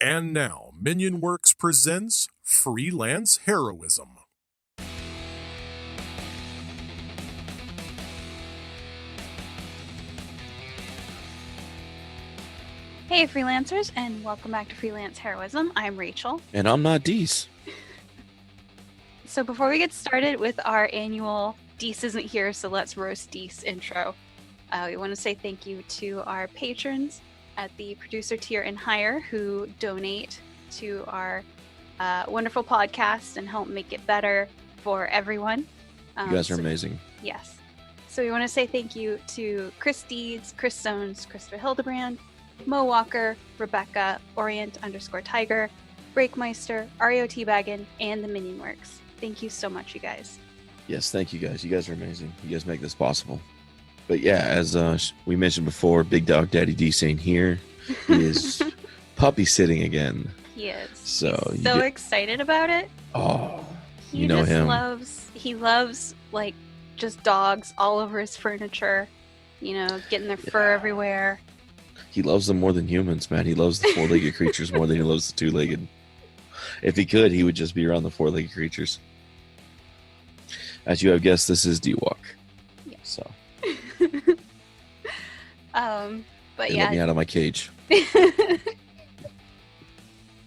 And now, Minion Works presents Freelance Heroism. Hey freelancers, and welcome back to Freelance Heroism. I'm Rachel. And I'm not Dees. So before we get started with our annual Dees isn't here, so let's roast Dees intro, we want to say thank you to our patrons at the producer tier and higher who donate to our wonderful podcast and help make it better for everyone. You guys are amazing. Yes. So we want to say thank you to Chris Deeds, Chris Stones, Christopher Hildebrand, Mo Walker, Rebecca, Orient_Tiger, Breakmeister, Ario Teabaggin, and the Minion Works. Thank you so much, you guys. Yes, thank you guys. You guys are amazing. You guys make this possible. But yeah, as we mentioned before, Big Dog Daddy Dees ain't here. He is puppy sitting again. He is. So He's so excited about it. Oh, He you know just him. He loves like just dogs all over his furniture. You know, getting their fur everywhere. He loves them more than humans, man. He loves the four-legged creatures more than he loves the two-legged. If he could, he would just be around the four-legged creatures. As you have guessed, this is D-Walk. Yeah. So. But They yeah. let me out of my cage.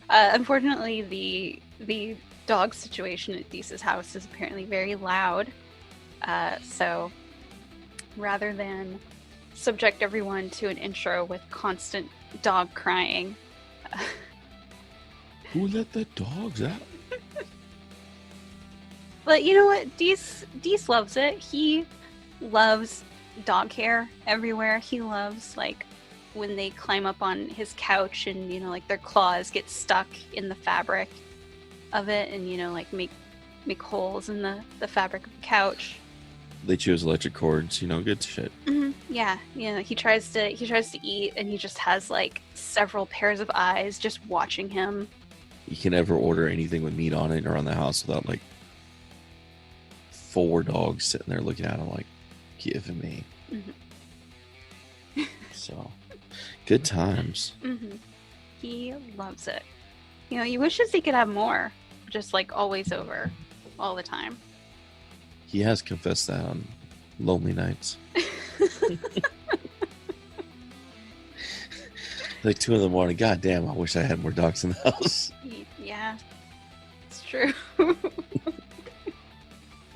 Unfortunately, the dog situation at Deese's house is apparently very loud. So rather than subject everyone to an intro with constant dog crying. Who let the dogs out? But you know what? Deese loves it. He loves dog hair everywhere. He loves like when they climb up on his couch and you know like their claws get stuck in the fabric of it and you know like make holes in the fabric of the couch. They choose electric cords, good shit. Mm-hmm. Yeah, you know, he tries to eat and he just has like several pairs of eyes just watching him. You can never order anything with meat on it around the house without like 4 dogs sitting there looking at him like, give me. Mm-hmm. So, good times. Mm-hmm. He loves it. You know, he wishes he could have more, just like always over, all the time. He has confessed that on lonely nights. Like 2 in the morning. God damn, I wish I had more dogs in the house. Yeah, it's true.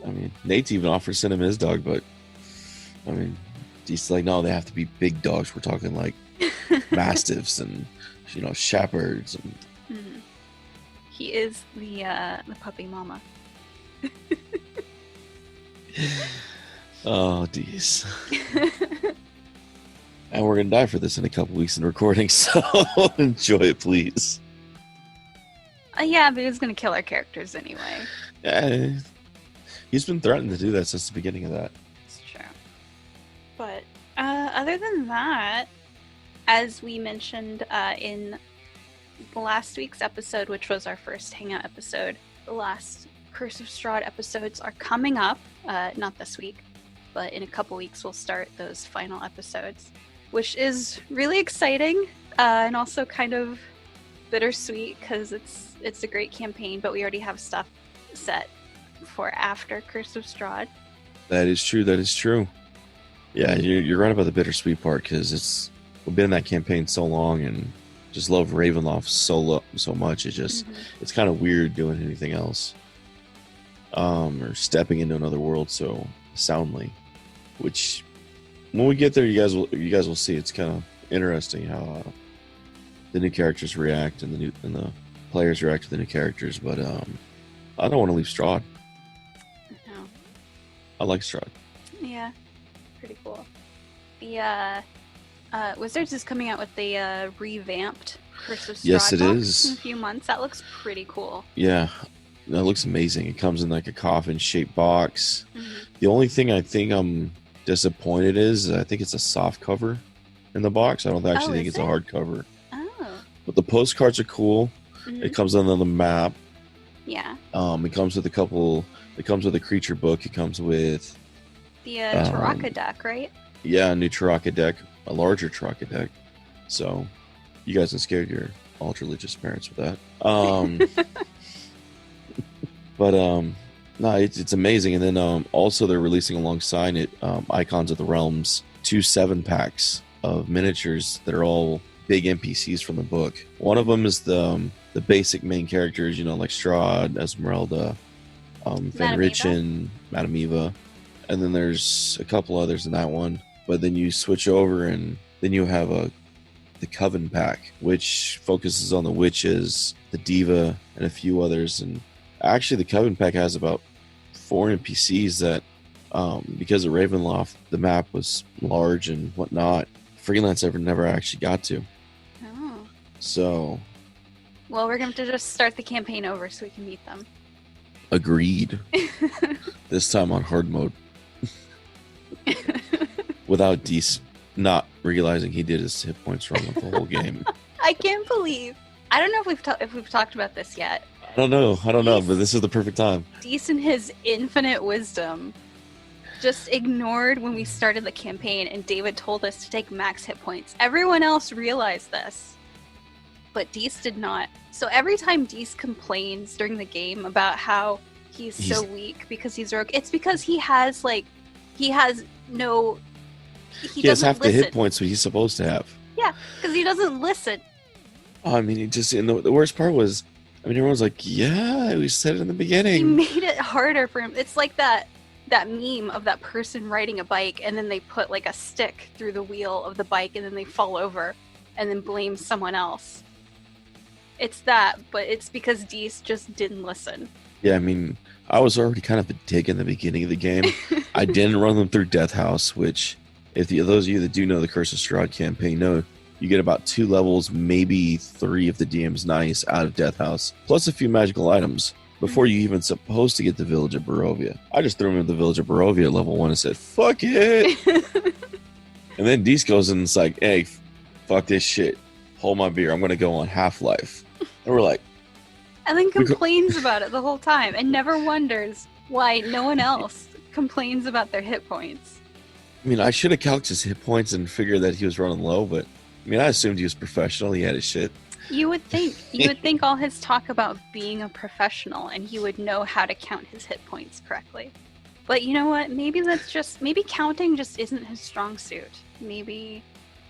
I mean, Nate's even offered to send him his dog, but I mean, he's like, no, they have to be big dogs. We're talking like mastiffs and shepherds. And Mm-hmm. He is the puppy mama. oh, geez. And we're gonna die for this in a couple weeks in recording, so enjoy it, please. Yeah, but he's gonna kill our characters anyway. Yeah, he's been threatening to do that since the beginning of that. It's true. But other than that, as we mentioned in last week's episode, which was our first hangout episode, the last Curse of Strahd episodes are coming up. Not this week, but in a couple weeks we'll start those final episodes, which is really exciting and also kind of bittersweet because it's a great campaign, but we already have stuff set for after Curse of Strahd. That is true. That is true. Yeah, you're right about the bittersweet part because we've been in that campaign so long and just love Ravenloft so much. It's kind of weird doing anything else. Or stepping into another world so soundly, which when we get there, you guys will see. It's kind of interesting how the new characters react and the players react to the new characters. But I don't want to leave Strahd. No. I like Strahd. Yeah, pretty cool. The Wizards is coming out with the revamped Curse of Strahd Yes, it box is. in a few months. That looks pretty cool. Yeah. That looks amazing. It comes in like a coffin-shaped box. Mm-hmm. The only thing I think I'm disappointed is I think it's a soft cover in the box. I don't actually think it's a hard cover. Oh. But the postcards are cool. Mm-hmm. It comes on the map. Yeah. It comes with It comes with a creature book. It comes with the Taraka deck, right? Yeah, a new Taraka deck, a larger Taraka deck. So you guys can scare your ultra religious parents with that. But no, it's amazing. And then also they're releasing alongside it Icons of the Realms 2 7-packs of miniatures that are all big NPCs from the book. One of them is the basic main characters, you know, like Strahd, Esmeralda, Van Richten, Madame Eva, and then there's a couple others in that one. But then you switch over, and then you have the Coven pack, which focuses on the witches, the diva, and a few others. And actually, the Coven pack has about 4 NPCs that, because of Ravenloft, the map was large and whatnot, Freelance never actually got to. Oh. So. Well, we're going to just start the campaign over so we can meet them. Agreed. This time on hard mode. Without Dees not realizing he did his hit points wrong with the whole game. I can't believe. I don't know if we've talked about this yet. I don't know, but this is the perfect time. Dees in his infinite wisdom just ignored when we started the campaign and David told us to take max hit points. Everyone else realized this, but Dees did not. So every time Dees complains during the game about how he's so weak because he's rogue, it's because he has no... He has half the hit points that he's supposed to have. Yeah, because he doesn't listen. Oh, I mean, the worst part was, I mean, everyone's like, yeah, we said it in the beginning. He made it harder for him. It's like that meme of that person riding a bike and then they put like a stick through the wheel of the bike and then they fall over and then blame someone else. It's that, but it's because Dees just didn't listen. Yeah, I mean, I was already kind of a dick in the beginning of the game. I didn't run them through Death House, which... If those of you that do know the Curse of Strahd campaign know, you get about 2 levels, maybe 3 if the DM's nice, out of Death House, plus a few magical items before you even supposed to get the Village of Barovia. I just threw him in the Village of Barovia at level 1 and said, fuck it! And then Dees goes in and it's like, hey, fuck this shit. Hold my beer. I'm going to go on Half-Life. And we're like... And then complains about it the whole time and never wonders why no one else complains about their hit points. I mean, I should have calculated his hit points and figured that he was running low, but I mean, I assumed he was professional. He had his shit. You would think all his talk about being a professional and he would know how to count his hit points correctly. But you know what? Maybe counting just isn't his strong suit. Maybe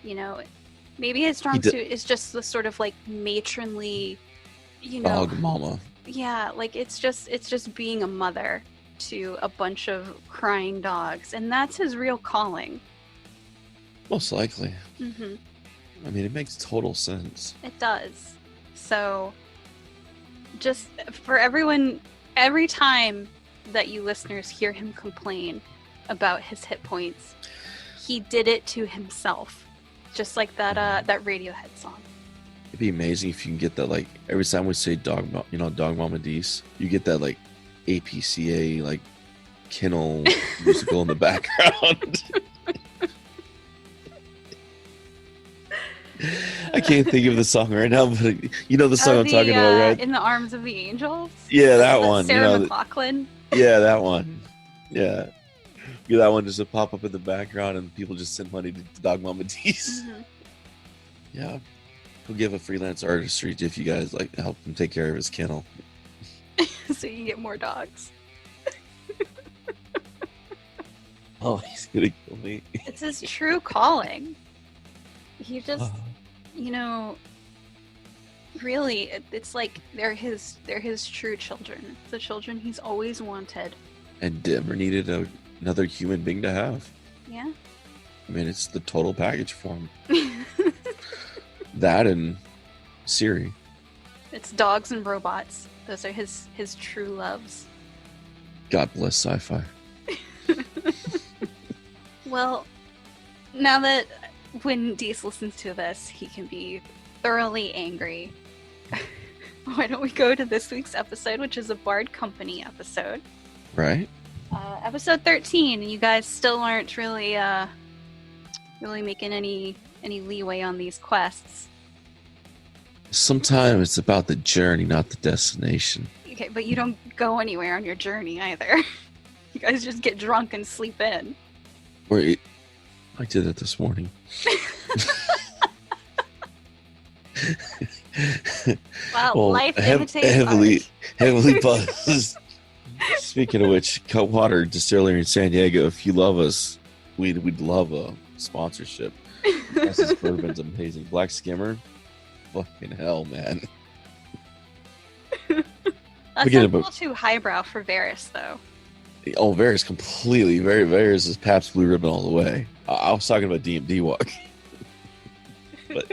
his strong suit is just the sort of like matronly, dog mama. Yeah, like it's just being a mother to a bunch of crying dogs, and that's his real calling. Most likely. Mm-hmm. I mean, it makes total sense. It does. So, just for everyone, every time that you listeners hear him complain about his hit points, he did it to himself, just like that Radiohead song. It'd be amazing if you can get that, like, every time we say Dog Mama Dees, you get that, like, APCA, like, kennel musical in the background. I can't think of the song right now, but you know the song I'm talking about, right? In the Arms of the Angels? Yeah, that one. Sarah McLachlan? Yeah, that one. Yeah. That one just to pop up in the background and people just send money to Dog Mama Dees. Mm-hmm. Yeah. We'll give a freelance artistry if you guys like help him take care of his kennel. So you can get more dogs. Oh, he's gonna kill me. It's his true calling. He just, really, it's like they're his true children. It's the children he's always wanted. And never needed another human being to have. Yeah. I mean, it's the total package for him. That and Siri. It's dogs and robots. Those are his true loves. God bless sci-fi. Well, now that when Dees listens to this, he can be thoroughly angry. Why don't we go to this week's episode, which is a Bard Company episode. Right. Episode 13. You guys still aren't really making any leeway on these quests. Sometimes it's about the journey, not the destination. Okay, but you don't go anywhere on your journey either. You guys just get drunk and sleep in. Wait, I did that this morning. Well, life imitates heavily, art. heavily buzzed. Speaking of which, Cutwater Distillery in San Diego, if you love us, we'd love a sponsorship. This bourbon's amazing. Black Skimmer, fucking hell, man. That's a little too highbrow for Varys, though. Oh, Varys completely. Varys is Pabst Blue Ribbon all the way. I was talking about DMD walk. But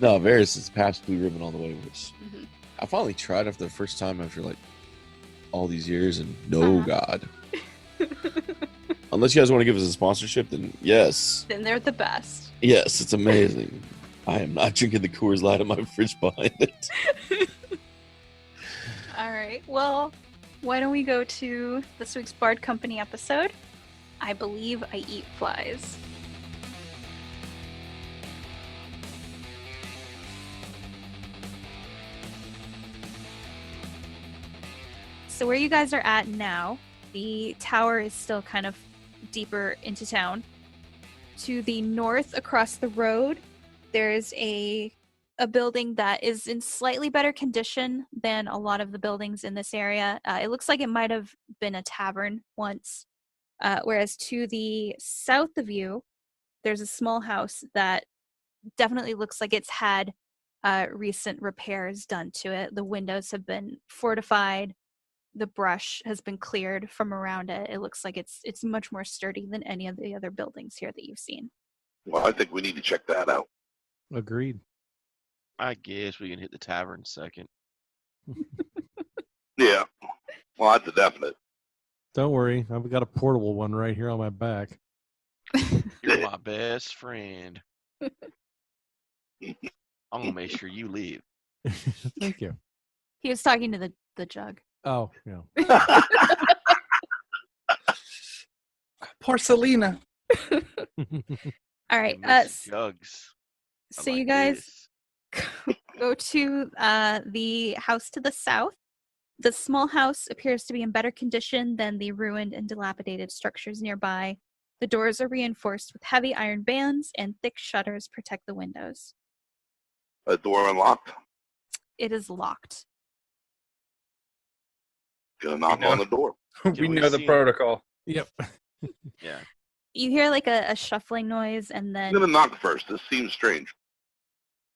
no, Varys is Pabst Blue Ribbon all the way, which I finally tried it for the first time after like all these years, and God. Unless you guys want to give us a sponsorship, then yes. Then they're the best. Yes, it's amazing. I am not drinking the Coors Light in my fridge behind it. All right. Well, why don't we go to this week's Bard Company episode? I believe I eat flies. So where you guys are at now, the tower is still kind of deeper into town. To the north, across the road, there's a building that is in slightly better condition than a lot of the buildings in this area. It looks like it might have been a tavern once. Whereas to the south of you, there's a small house that definitely looks like it's had recent repairs done to it. The windows have been fortified. The brush has been cleared from around it. It looks like it's much more sturdy than any of the other buildings here that you've seen. Well, I think we need to check that out. Agreed. I guess we can hit the tavern second. Yeah. Well, that's a definite. Don't worry, I've got a portable one right here on my back. You're my best friend. I'm gonna make sure you leave. Thank you. He was talking to the jug. Oh, yeah. Poor Selena. All right. Jugs. So you guys go to the house to the south. The small house appears to be in better condition than the ruined and dilapidated structures nearby. The doors are reinforced with heavy iron bands, and thick shutters protect the windows. A door unlocked. It is locked. Gonna knock on the door. We know the protocol. Yep. Yeah. You hear like a shuffling noise, and then I'm gonna knock first. This seems strange.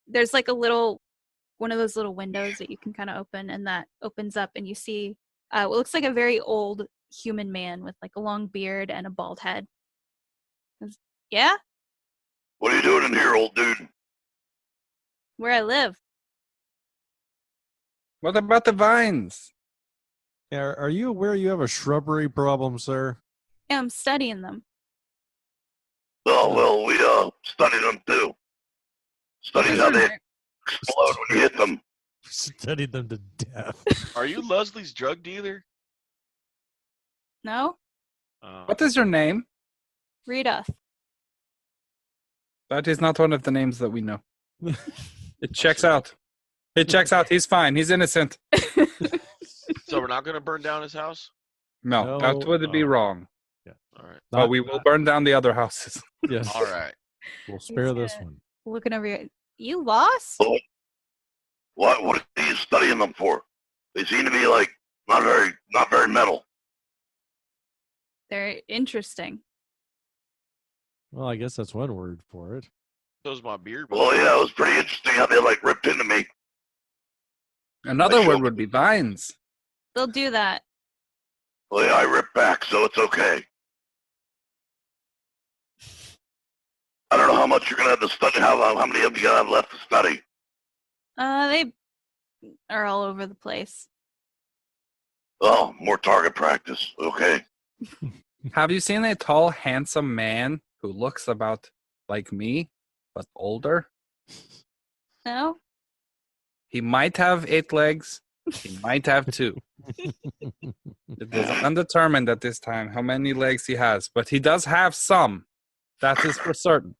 there's like one of those little windows that you can kind of open, and that opens up, and you see what looks like a very old human man with like a long beard and a bald head. Yeah? What are you doing in here, old dude? Where I live. What about the vines? Yeah, are you aware you have a shrubbery problem, sir? Yeah, I'm studying them. Oh, well, we studied them too. Studied how they explode when you hit them. Studied them to death. Are you Leslie's drug dealer? No? What is your name? Rita. That is not one of the names that we know. It checks out. It checks out. He's fine. He's innocent. So we're not going to burn down his house? No, that would be wrong. Yeah. All right. But we will burn down the other houses. Yes. All right. We'll spare this one. Looking over here. You lost? Oh. What are you studying them for? They seem to be like not very metal. They're interesting. Well, I guess that's one word for it. So's my beard. Well, yeah, it was pretty interesting how they like ripped into me. Another word would be vines. They'll do that. Well, yeah, I ripped back, so it's okay. I don't know how much you're gonna have to study. How many of you gonna have left to study? They are all over the place. Oh, more target practice. Okay. Have you seen a tall, handsome man who looks about like me, but older? No? He might have 8 legs. He might have 2. It is undetermined at this time how many legs he has, but he does have some. That is for certain.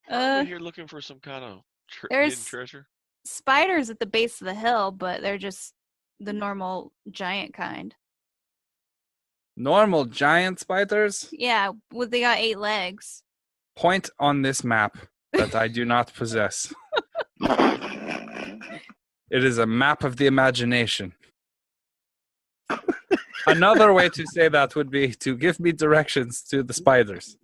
We're here looking for some kind of hidden There's treasure. spiders at the base of the hill, but they're just the normal giant kind. Normal giant spiders? Yeah, well, they got 8 legs. Point on this map that I do not possess. It is a map of the imagination. Another way to say that would be to give me directions to the spiders.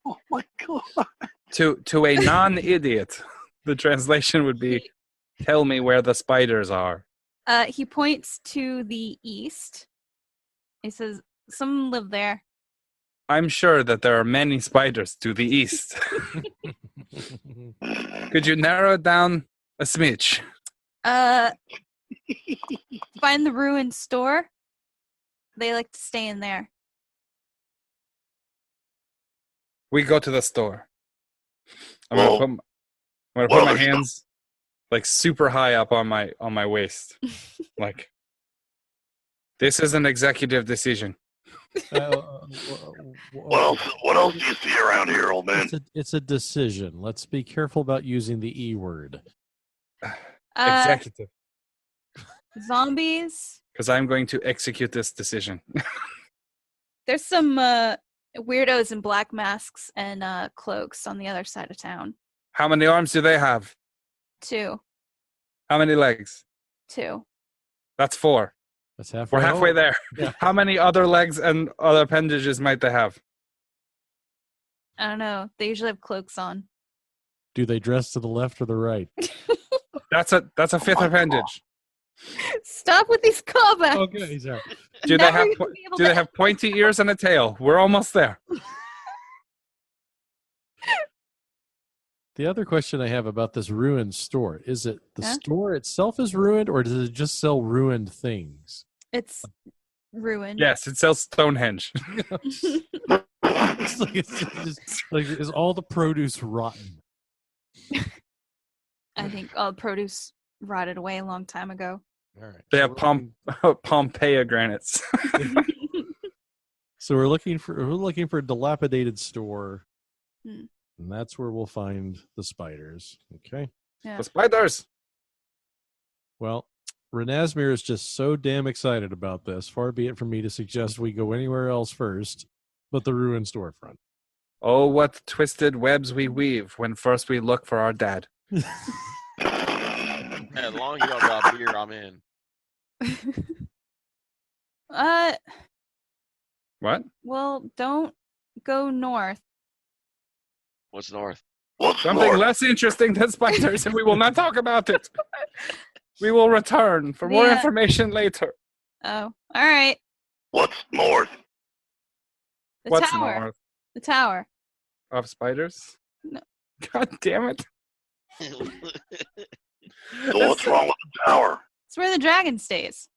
Oh my god. To a non-idiot, the translation would be, tell me where the spiders are. He points to the east. He says, "Some live there." I'm sure that there are many spiders to the east. Could you narrow it down a smidge? Find the ruined store. They like to stay in there. We go to the store. I'm Well, gonna put well, my there's hands like super high up on my waist. Like, this is an executive decision. What else do you see around here, old man? It's a decision. Let's be careful about using the E word. Executive. Zombies. Because I'm going to execute this decision. There's some weirdos in black masks and cloaks on the other side of town. How many arms do they have? 2. How many legs? 2. That's 4. That's halfway. We're halfway there. Yeah. How many other legs and other appendages might they have? I don't know. They usually have cloaks on. Do they dress to the left or the right? That's a 5th appendage. Stop with these callbacks. Okay, sorry. Do Never they have gonna be able do to- they have pointy ears and a tail? We're almost there. The other question I have about this ruined store, is it the Huh? store itself is ruined, or does it just sell ruined things? It's ruined. Yes, it sells Stonehenge. It's like, is all the produce rotten? I think all produce rotted away a long time ago. All right. They so have Pompeii granites. So we're looking for a dilapidated store, Hmm. and that's where we'll find the spiders. Okay. Yeah. The spiders. Well, Ranazmyr is just so damn excited about this. Far be it from me to suggest we go anywhere else first, but the ruined storefront. Oh, what twisted webs we weave when first we look for our dad. As long as you don't got beer, I'm in. What? Well, don't go north. What's north? What's Something north? less interesting than spiders, and we will not talk about it. We will return for more Yeah. information later. Oh, all right. What's north? The What's tower. north The tower. of spiders? No. God damn it. So what's wrong with the tower? It's where the dragon stays.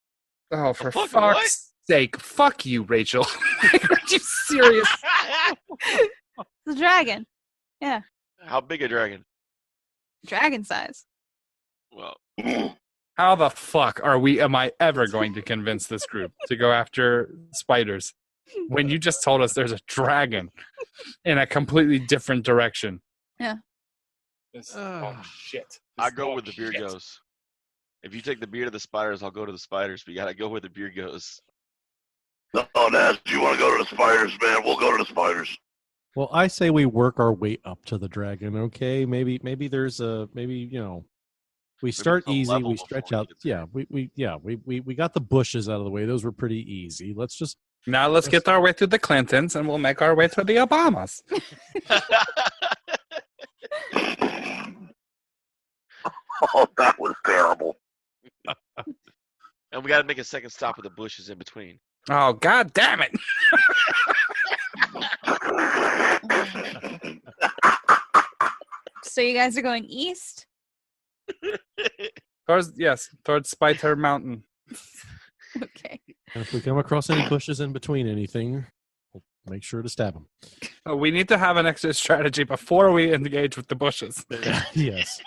Oh, for Fuck fuck's sake. Fuck you, Rachel. Are you serious? The dragon. How big a dragon? Dragon size. Well, How the fuck am I ever going to convince this group to go after spiders when you just told us there's a dragon in a completely different direction? Yeah. Oh, shit. I go where the beer goes. If you take the beer to the spiders, I'll go to the spiders. But you gotta go where the beer goes. No, Naz, you want to go to the spiders, man? We'll go to the spiders. Well, I say we work our way up to the dragon. Okay, maybe there's we start it's a easy, level we stretch before out. you Yeah, we got the bushes out of the way. Those were pretty easy. Let's just Now let's get our way to the Clintons and we'll make our way to the Obamas. Oh, that was terrible. And we gotta make a second stop at the bushes in between. Oh, god damn it. So you guys are going east? Towards Spider Mountain. Okay. and if we come across any bushes in between anything, we'll make sure to stab them. Oh, we need to have an exit strategy before we engage with the bushes. Yes.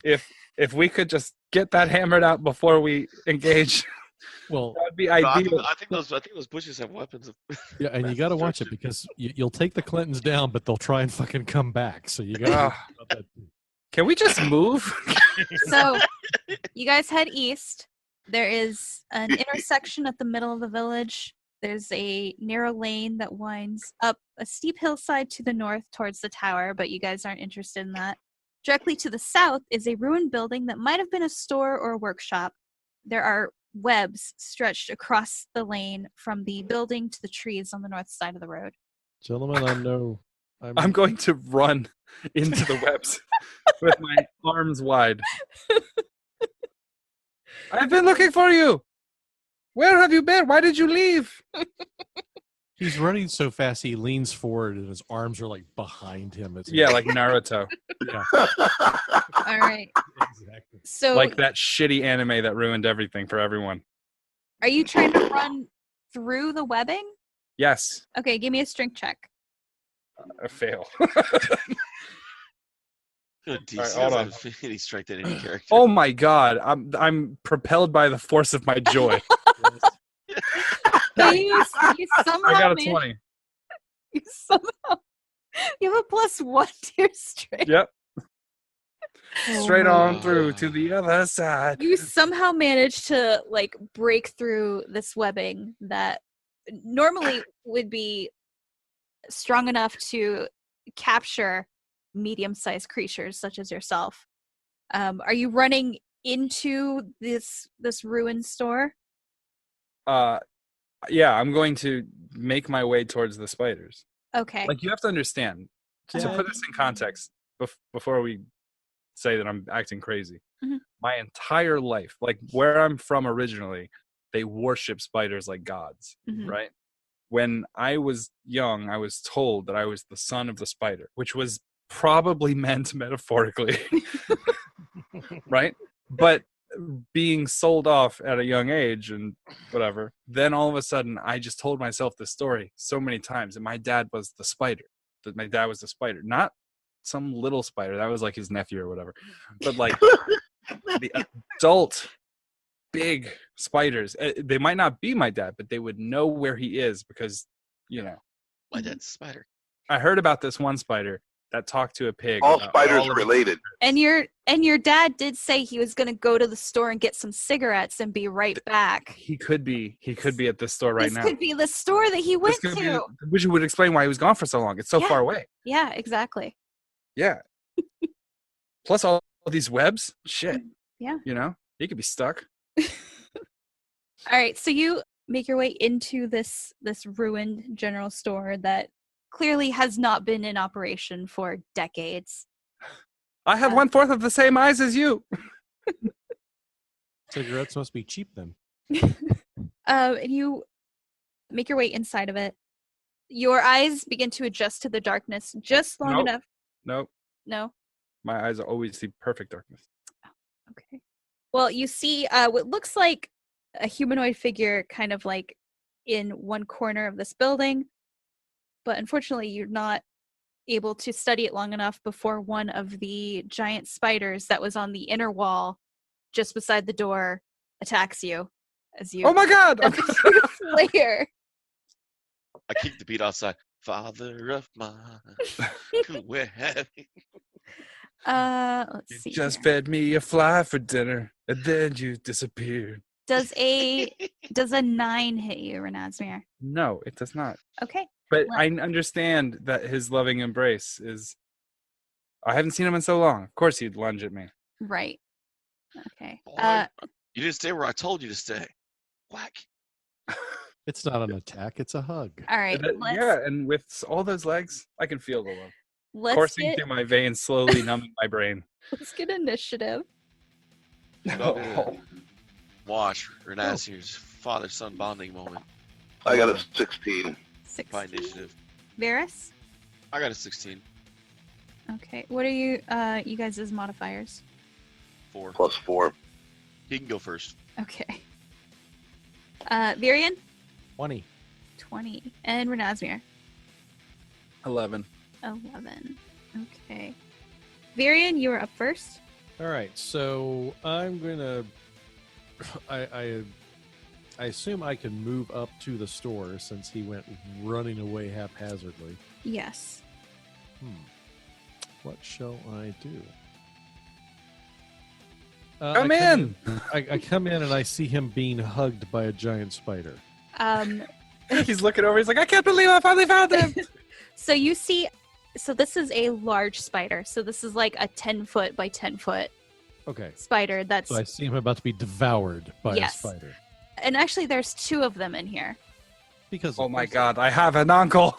If we could just get that hammered out before we engage, Well, that would be No, I ideal. think those bushes have weapons. yeah, and you got to watch it because you'll take the Clintons down, but they'll try and fucking come back. So you got to. Can we just move? So you guys head east. There is an intersection at the middle of the village. There's a narrow lane that winds up a steep hillside to the north towards the tower, but you guys aren't interested in that. Directly to the south is a ruined building that might have been a store or a workshop. There are webs stretched across the lane from the building to the trees on the north side of the road. Gentlemen, I'm going to run into the webs with my arms wide. I've been looking for you. Where have you been? Why did you leave? He's running so fast he leans forward and his arms are like behind him. Yeah, like Naruto. Yeah, All right. exactly. So, Like that shitty anime that ruined everything for everyone. are you trying to run through the webbing? Yes, Okay, give me a strength check. I fail. DC Alright, hold on. doesn't have any strength in any character. Oh my god, I'm propelled by the force of my joy. So you somehow I got a managed- 20. You somehow you have a +1 to your strength. Yep. Straight my on God. through to the other side. You somehow managed to like break through this webbing that normally would be strong enough to capture medium-sized creatures such as yourself. Are you running into this ruined store? Yeah, I'm going to make my way towards the spiders. Okay. Like, you have to understand, to put this in context, before we say that I'm acting crazy, Mhm. my entire life, like where I'm from originally, they worship spiders like gods, Mhm. right? When I was young, I was told that I was the son of the spider, which was probably meant metaphorically, right? But being sold off at a young age and whatever, then all of a sudden I just told myself this story so many times that my dad was the spider, not some little spider, that was like his nephew or whatever, but like the adult big spiders. They might not be my dad, but they would know where he is because, you know, My dad's a spider. I heard about this one spider that talked to a pig. All about spiders all of- related. And your dad did say he was going to go to the store and get some cigarettes and be right back. He could be at this store right This now. could be the store that he went This could to. be, which would explain why he was gone for so long. It's so Yeah. far away. Yeah, exactly. Yeah. Plus all these webs. Shit. Yeah. You know, he could be stuck. All right, so you make your way into this ruined general store that clearly has not been in operation for decades. I have 1/4 of the same eyes as you. Cigarettes must be cheap then. And you make your way inside of it. Your eyes begin to adjust to the darkness just long Nope. enough. Nope. No? My eyes always see perfect darkness. Okay. Well, you see what looks like a humanoid figure kind of like in one corner of this building, but unfortunately you're not able to study it long enough before one of the giant spiders that was on the inner wall just beside the door attacks you as you Oh my god! as you flare. I keep the beat outside. Father of mine, we're having. Let's see. You just here. fed me a fly for dinner, and then you disappeared. Does a 9 hit you, Ranazmyr? No, it does not. Okay. But Let- I understand that his loving embrace is... I haven't seen him in so long. Of course he'd lunge at me. Right. Okay. Boy, you didn't stay where I told you to stay. Whack. It's not an attack, it's a hug. All right. Yeah, and with all those legs, I can feel the love. Let's Coursing get, through my veins, slowly numbing my brain. let's get initiative. Oh. Watch Ranazmyr's father-son bonding moment I got a 16. 16. by initiative. Varys? I got a 16. Okay. What are you guys' modifiers? 4. +4. He can go first. Okay. Virian? 20. 20. And Ranazmyr? 11. 11. Okay. Virian, you are up first. All right, so I'm gonna. I assume I can move up to the store since he went running away haphazardly. Yes. What shall I do? Come in! I come in and I see him being hugged by a giant spider. Um, He's looking over. He's like, I can't believe I finally found him. so you see So this is a large spider. So this is like a 10-foot by 10-foot Okay. spider. That's So I see him about to be devoured by Yes. a spider. and actually there's 2 of them in here. Because Oh my god, I have an uncle.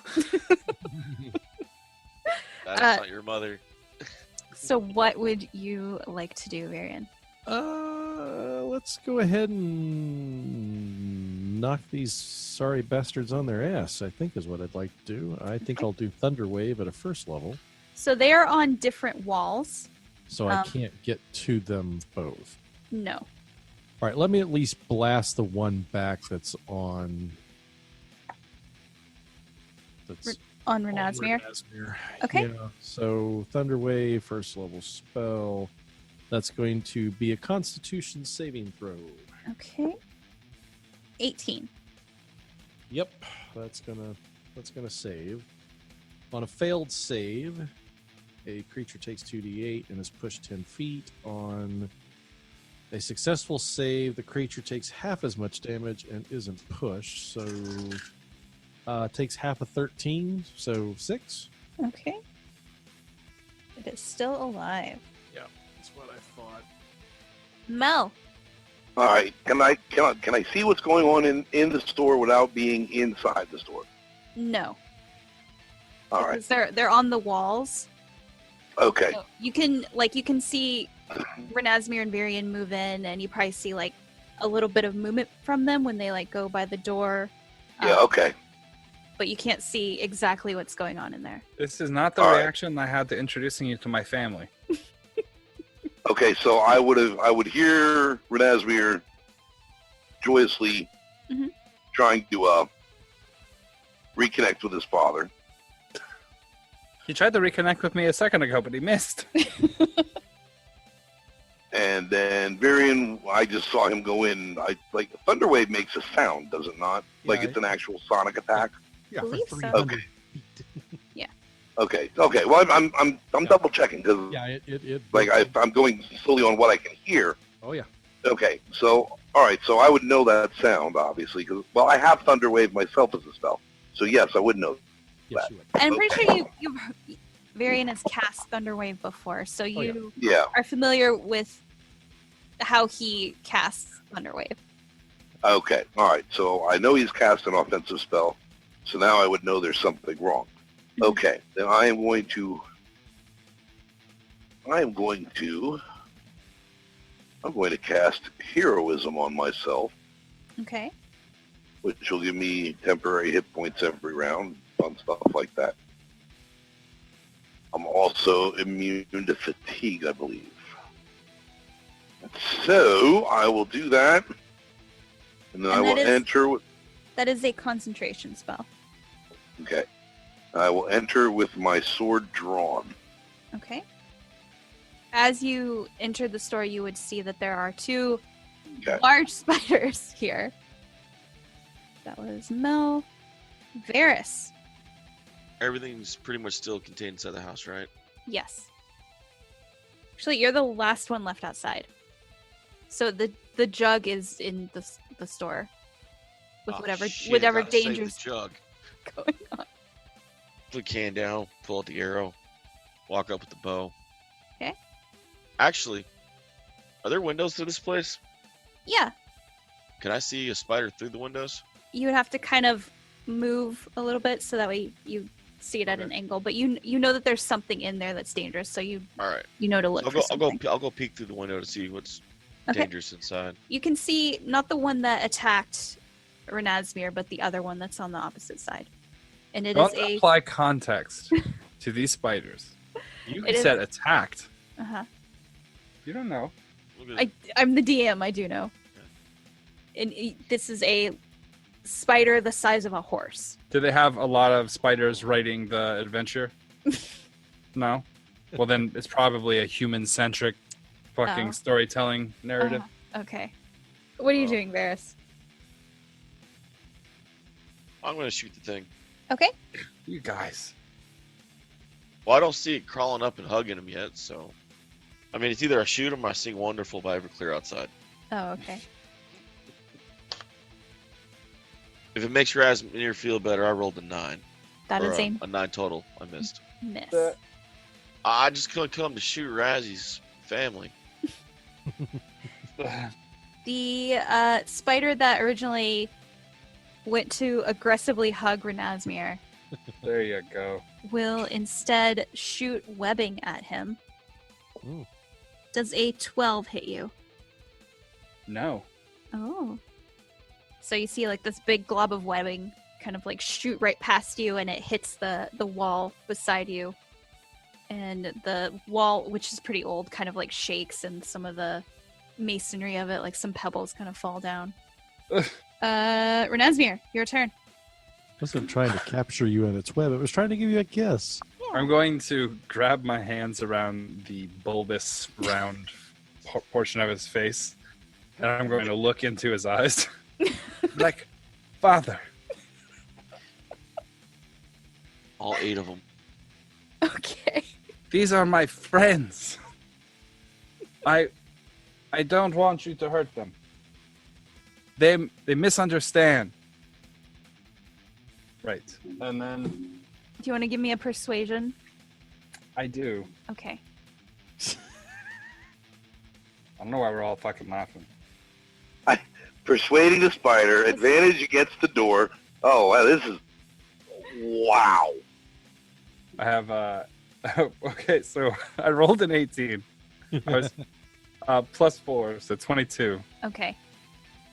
That's not your mother. So what would you like to do, Varian? Let's go ahead and knock these sorry bastards on their ass, I think is what I'd like to do. I think I'll do Thunder Wave at a first level. So they are on different walls. So I can't get to them both. No. All right, let me at least blast the one back that's on. That's On Ranazmyr. Okay. Yeah, so Thunder Wave, first level spell. That's going to be a Constitution saving throw. Okay. 18. Yep, that's gonna save. On a failed save, a creature takes 2d8 and is pushed 10 feet. On a successful save, the creature takes half as much damage and isn't pushed. So takes half of 13, so 6. Okay. It is still alive. Yeah, that's what I thought. Mel. All right. Can I see what's going on in the store without being inside the store? No. All right. Because they're on the walls. Okay. So you can see Ranazmyr and Varian move in, and you probably see like a little bit of movement from them when they like go by the door. Yeah. Okay. But you can't see exactly what's going on in there. This is not the All right. reaction I had to introducing you to my family. Okay. So I would hear Ranazmyr joyously Mhm. trying to reconnect with his father. He tried to reconnect with me a second ago, but he missed. And then Varian, I just saw him go in. Like Thunderwave makes a sound, does it not? Like Yeah, it's an actual sonic attack. Yeah, Believe for so. 300 feet. Okay. Well, I'm double checking because Yeah, it like I'm going solely on what I can hear. Oh yeah. Okay. So all right. So I would know that sound obviously because I have Thunderwave myself as a spell. So yes, I would know. Yes, you would. And I'm pretty sure Varian has cast Thunderwave before, so you Yeah. are familiar with how he casts Thunderwave. Okay. All right. So I know he's cast an offensive spell. So now I would know there's something wrong. Okay. Then I'm going to cast Heroism on myself, Okay. which will give me temporary hit points every round, fun stuff like that. I'm also immune to fatigue, I believe. So I will do that, and then And I will that is- enter with. That is a concentration spell. Okay. I will enter with my sword drawn. Okay. As you enter the store, you would see that there are 2 Okay. large spiders here. That was Mel. Varys. Everything's pretty much still contained inside the house, right? Yes. Actually, you're the last one left outside. So the jug is in the store with Oh, whatever shit, gotta save the danger's jug. going on. Put the can down, pull out the arrow, walk up with the bow. Okay. Actually, are there windows to this place? Yeah, Can I see a spider through the windows? you would have to kind of move a little bit so that way you see it at an angle. But you know that there's something in there that's dangerous, so you All right. know to look for something. I'll go peek through the window to see what's Okay. dangerous inside. You can see not the one that attacked Ranazmyr, but the other one that's on the opposite side. And it Don't is a apply context to these spiders. You It is- said attacked. uh-huh. You don't know. Look at I'm the DM, I do know. And this is a spider the size of a horse. Do they have a lot of spiders writing the adventure? No? Well, then it's probably a human-centric fucking Oh. storytelling narrative. Okay. What are you Oh. doing, Varys? I'm gonna shoot the thing. Okay. You guys. Well, I don't see it crawling up and hugging him yet, so I mean, it's either I shoot him or I sing "Wonderful" by Everclear outside. Oh, okay. If it makes Ranazmyr feel better, I rolled a 9. That Or is a 9 total. I missed. Miss. I just couldn't come to shoot Razzy's family. The spider that originally went to aggressively hug Ranazmyr There you go. will instead shoot webbing at him. Ooh. Does a 12 hit you? No. Oh. So you see like this big glob of webbing kind of like shoot right past you, and it hits the wall beside you. And the wall, which is pretty old, kind of like shakes, and some of the masonry of it, like some pebbles, kind of fall down. Ranazmyr, your turn. It wasn't trying to capture you in its web. It was trying to give you a kiss. I'm going to grab my hands around the bulbous, round portion of his face, and I'm going to look into his eyes. Like, Father. All 8 of them. Okay. These are my friends. I don't want you to hurt them. They misunderstand. Right. And then Do you want to give me a persuasion? I do. Okay. I don't know why we're all fucking laughing. Persuading the spider, advantage against the door. Oh, wow, this is... Wow. I have okay, so I rolled an 18. I was plus 4, so 22. Okay.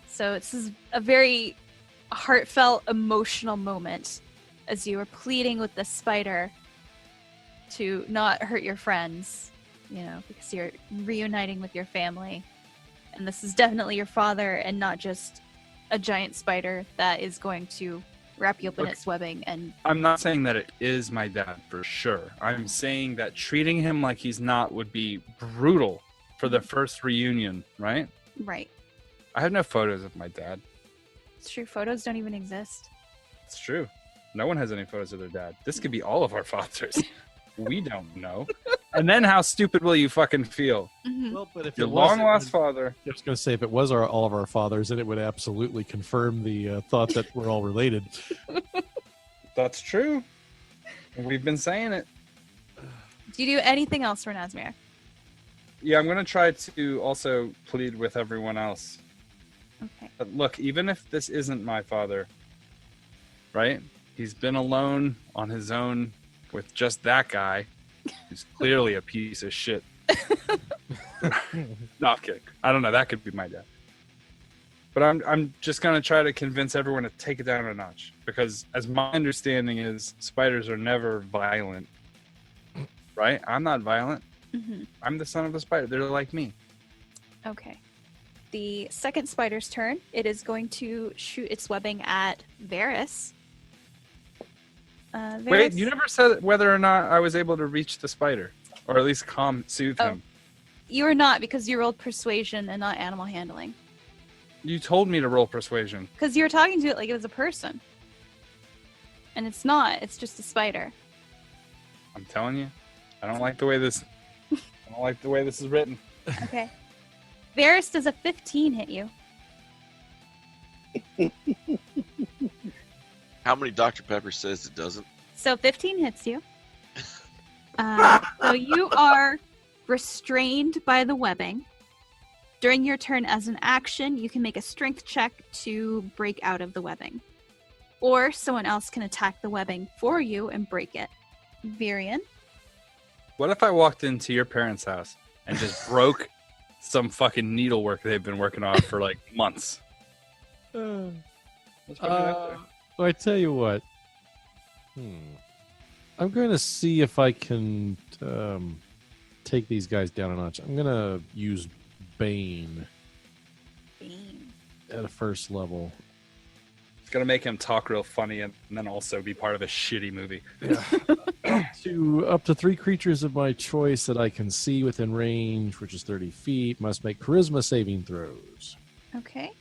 So this is a very heartfelt, emotional moment as you are pleading with the spider to not hurt your friends, you know, because you're reuniting with your family. And this is definitely your father and not just a giant spider that is going to wrap you up in Look, its webbing. And I'm not saying that it is my dad for sure. I'm saying that treating him like he's not would be brutal for the first reunion, right? right. I have no photos of my dad. It's true. Photos don't even exist. It's true. No one has any photos of their dad. This could be all of our fathers. We don't know. And then how stupid will you fucking feel? Mhm. Well, but if Your it was, long lost father. I was going to say, if it was all of our fathers, then it would absolutely confirm the thought that we're all related. That's true. We've been saying it. Do you do anything else for Ranazmyr? Yeah, I'm going to try to also plead with everyone else. Okay. But look, even if this isn't my father, right? He's been alone on his own with just that guy who's clearly a piece of shit. No, I'm kidding. I don't know. That could be my dad. But I'm just going to try to convince everyone to take it down a notch. Because as my understanding is, spiders are never violent. Right? I'm not violent. Mm-hmm. I'm the son of the spider. They're like me. Okay. The second spider's turn. It is going to shoot its webbing at Varys. Wait, Varys- you never said whether or not I was able to reach the spider. Or at least soothe him. You are not, because you rolled persuasion and not animal handling. You told me to roll persuasion. Because you were talking to it like it was a person. And it's not. It's just a spider. I'm telling you. I don't like the way this is written. Okay. Varys, does a 15 hit you? How many Dr. Pepper says it doesn't? So 15 hits you. So you are restrained by the webbing. During your turn as an action, you can make a strength check to break out of the webbing. Or someone else can attack the webbing for you and break it. Virion? What if I walked into your parents' house and just broke some fucking needlework they've been working on for like months? Let's put it out there. Well, I tell you what. I'm going to see if I can take these guys down a notch. I'm going to use Bane at a first level. It's gonna make him talk real funny and then also be part of a shitty movie. Yeah. Up to 3 creatures of my choice that I can see within range, which is 30 feet, must make charisma saving throws. Okay.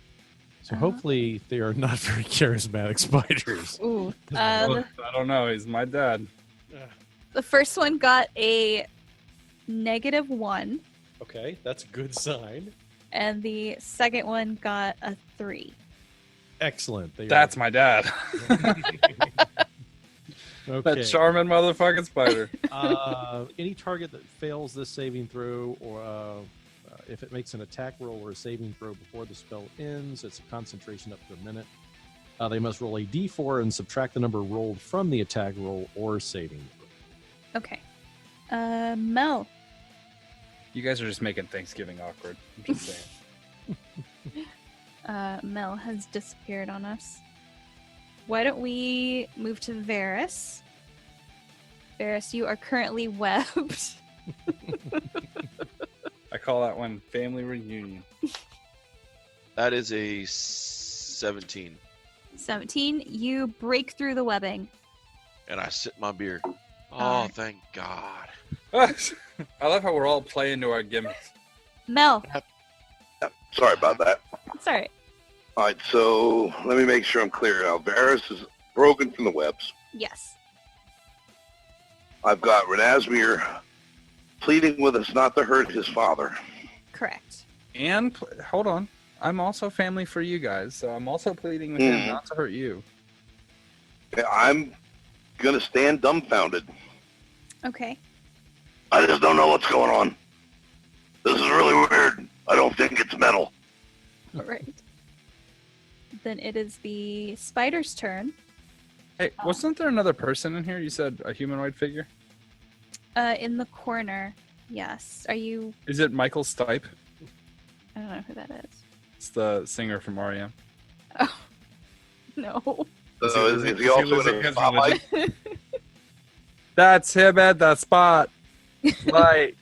So hopefully they are not very charismatic spiders. Ooh. I don't know. He's my dad. The first one got a -1, Okay, that's a good sign. and the second one got a 3. Excellent. They That's my dad. Okay. That charming motherfucking spider. Any target that fails this saving throw, or if it makes an attack roll or a saving throw before the spell ends, it's a concentration up to a minute. They must roll a d4 and subtract the number rolled from the attack roll or saving throw. Okay. Mel. You guys are just making Thanksgiving awkward. I'm just saying. Mel has disappeared on us. Why don't we move to Varys? Varys, you are currently webbed. I call that one family reunion. That is a 17. 17, you break through the webbing. And I sip my beer. Oh, Alright. thank God. I love how we're all playing to our gimmicks. Mel. Sorry about that. It's alright. All right, so let me make sure I'm clear now. Varys is broken from the webs. Yes. I've got Ranazmyr pleading with us not to hurt his father. Correct. And hold on, I'm also family for you guys, so I'm also pleading with him not to hurt you. I'm going to stand dumbfounded. Okay. I just don't know what's going on. This is really weird. I don't think it's metal. Alright. Then it is the spider's turn. Hey, wasn't there another person in here? You said a humanoid figure? In the corner. Yes. Are you... Is it Michael Stipe? I don't know who that is. It's the singer from REM. Oh. No. So is he also in a spotlight? That's him at the spot. Like,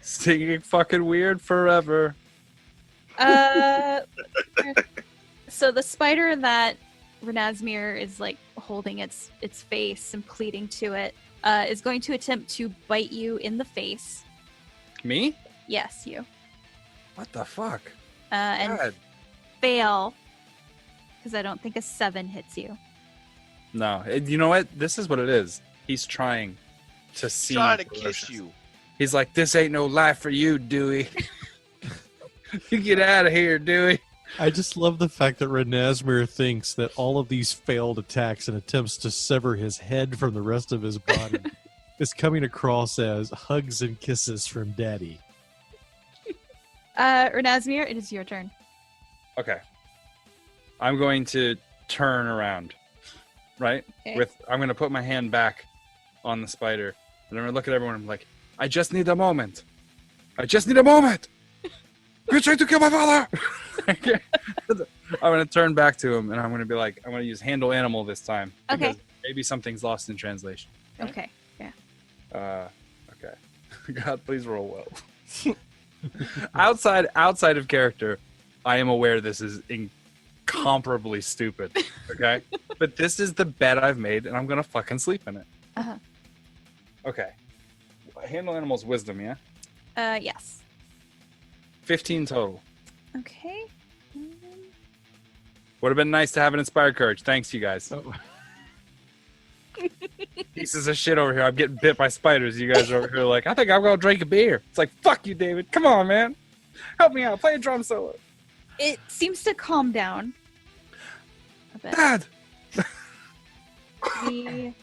singing fucking weird forever. So the spider that Ranazmyr is like holding its face and pleading to it is going to attempt to bite you in the face. Me? Yes, you. What the fuck? And God. fail because I don't think a 7 hits you. No, you know what? This is what it is. He's trying to see. Trying to kiss you. He's like, this ain't no life for you, Dewey. You get out of here, Dewey. I just love the fact that Ranazmyr thinks that all of these failed attacks and attempts to sever his head from the rest of his body is coming across as hugs and kisses from Daddy. Ranazmyr, it is your turn. Okay. I'm going to turn around. Right? Okay. I'm going to put my hand back on the spider. And I'm going to look at everyone. I'm like, I just need a moment. I just need a moment. You're trying to kill my father. I'm going to turn back to him and I'm going to be like, I'm going to use handle animal this time. Okay. Because maybe something's lost in translation. Right? Okay. Yeah. Okay. God, please roll well. outside of character, I am aware this is incomparably stupid. Okay? But this is the bed I've made and I'm going to fucking sleep in it. Uh-huh. Okay. Handle animal's wisdom, yeah? Yes. 15 total. Okay. Would have been nice to have an inspired courage. Thanks, you guys. Oh. Pieces of shit over here. I'm getting bit by spiders. You guys are over here like, I think I'm going to drink a beer. It's like, fuck you, David. Come on, man. Help me out. Play a drum solo. It seems to calm down a bit. Dad! The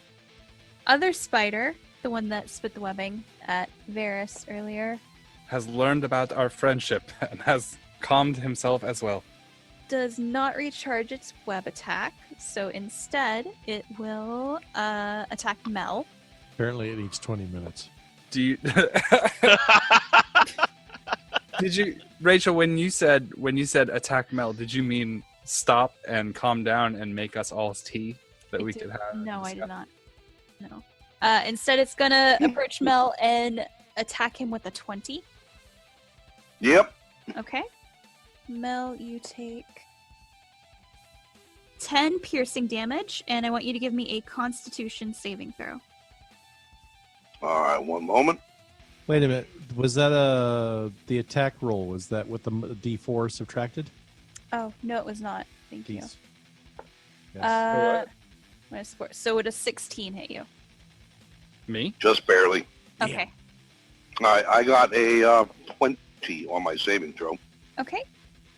other spider, the one that spit the webbing at Varys earlier, Has learned about our friendship and has calmed himself as well. does not recharge its web attack, so instead it will attack Mel. Apparently it needs 20 minutes. Do you... Did you... Rachel, when you said attack Mel, did you mean stop and calm down and make us all tea that we could have? No, I did not. No. Instead, it's gonna approach Mel and attack him with a 20. Yep. Okay. Mel, you take 10 piercing damage, and I want you to give me a Constitution saving throw. All right, one moment. Wait a minute. Was that the attack roll? Was that with the D4 subtracted? Oh, no, it was not. Thank you. Yes. Yes. So would a 16 hit you? Me? Just barely. Okay. All right, I got a 20 on my saving throw. Okay.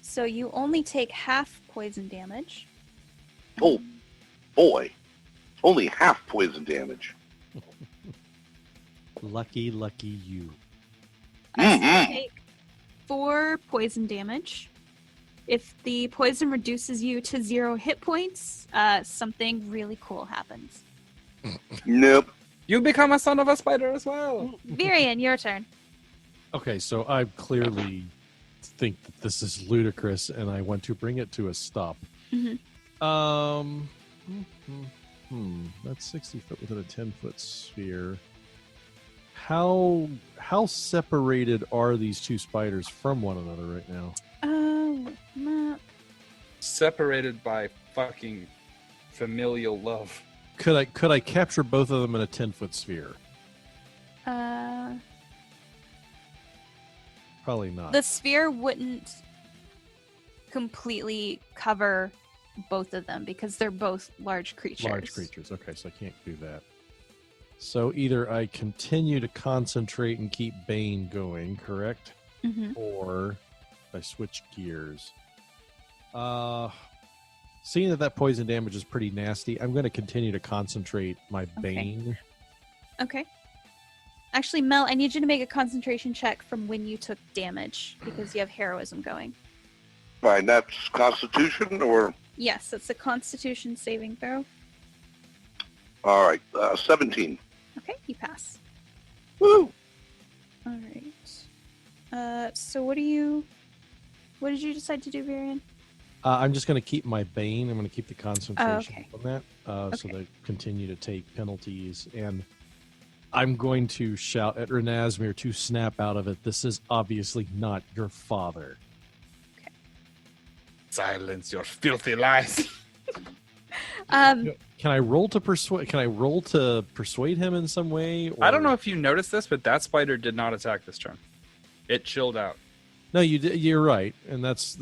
So you only take half poison damage. Oh, boy. Only half poison damage. Lucky you. So Mhm. take 4 poison damage. If the poison reduces you to 0 hit points, something really cool happens. Nope. You become a son of a spider as well. Virian, your turn. Okay, so I clearly think that this is ludicrous, and I want to bring it to a stop. Mhm. That's 60 foot within a 10-foot sphere. How separated are these two spiders from one another right now? Map. Separated by fucking familial love. Could I capture both of them in a 10-foot sphere? Probably not. The sphere wouldn't completely cover both of them because they're both large creatures. Large creatures. Okay, so I can't do that. So either I continue to concentrate and keep Bane going, correct? Mhm. Or I switch gears. Seeing that poison damage is pretty nasty, I'm going to continue to concentrate my Bane. Okay. Actually, Mel, I need you to make a concentration check from when you took damage because you have heroism going. Fine, that's Constitution or... Yes, it's a Constitution saving throw. All right, 17. Okay, you pass. Woo! All right. So what did you decide to do, Varian? I'm just going to keep my Bane. I'm going to keep the concentration okay. on that so Okay. they continue to take penalties. And I'm going to shout at Ranazmyr to snap out of it. This is obviously not your father. Silence your filthy lies. Can I roll to persuade? Can I roll to persuade him in some way? Or... I don't know if you noticed this, but that spider did not attack this turn. It chilled out. No, you did. You're right, and that's.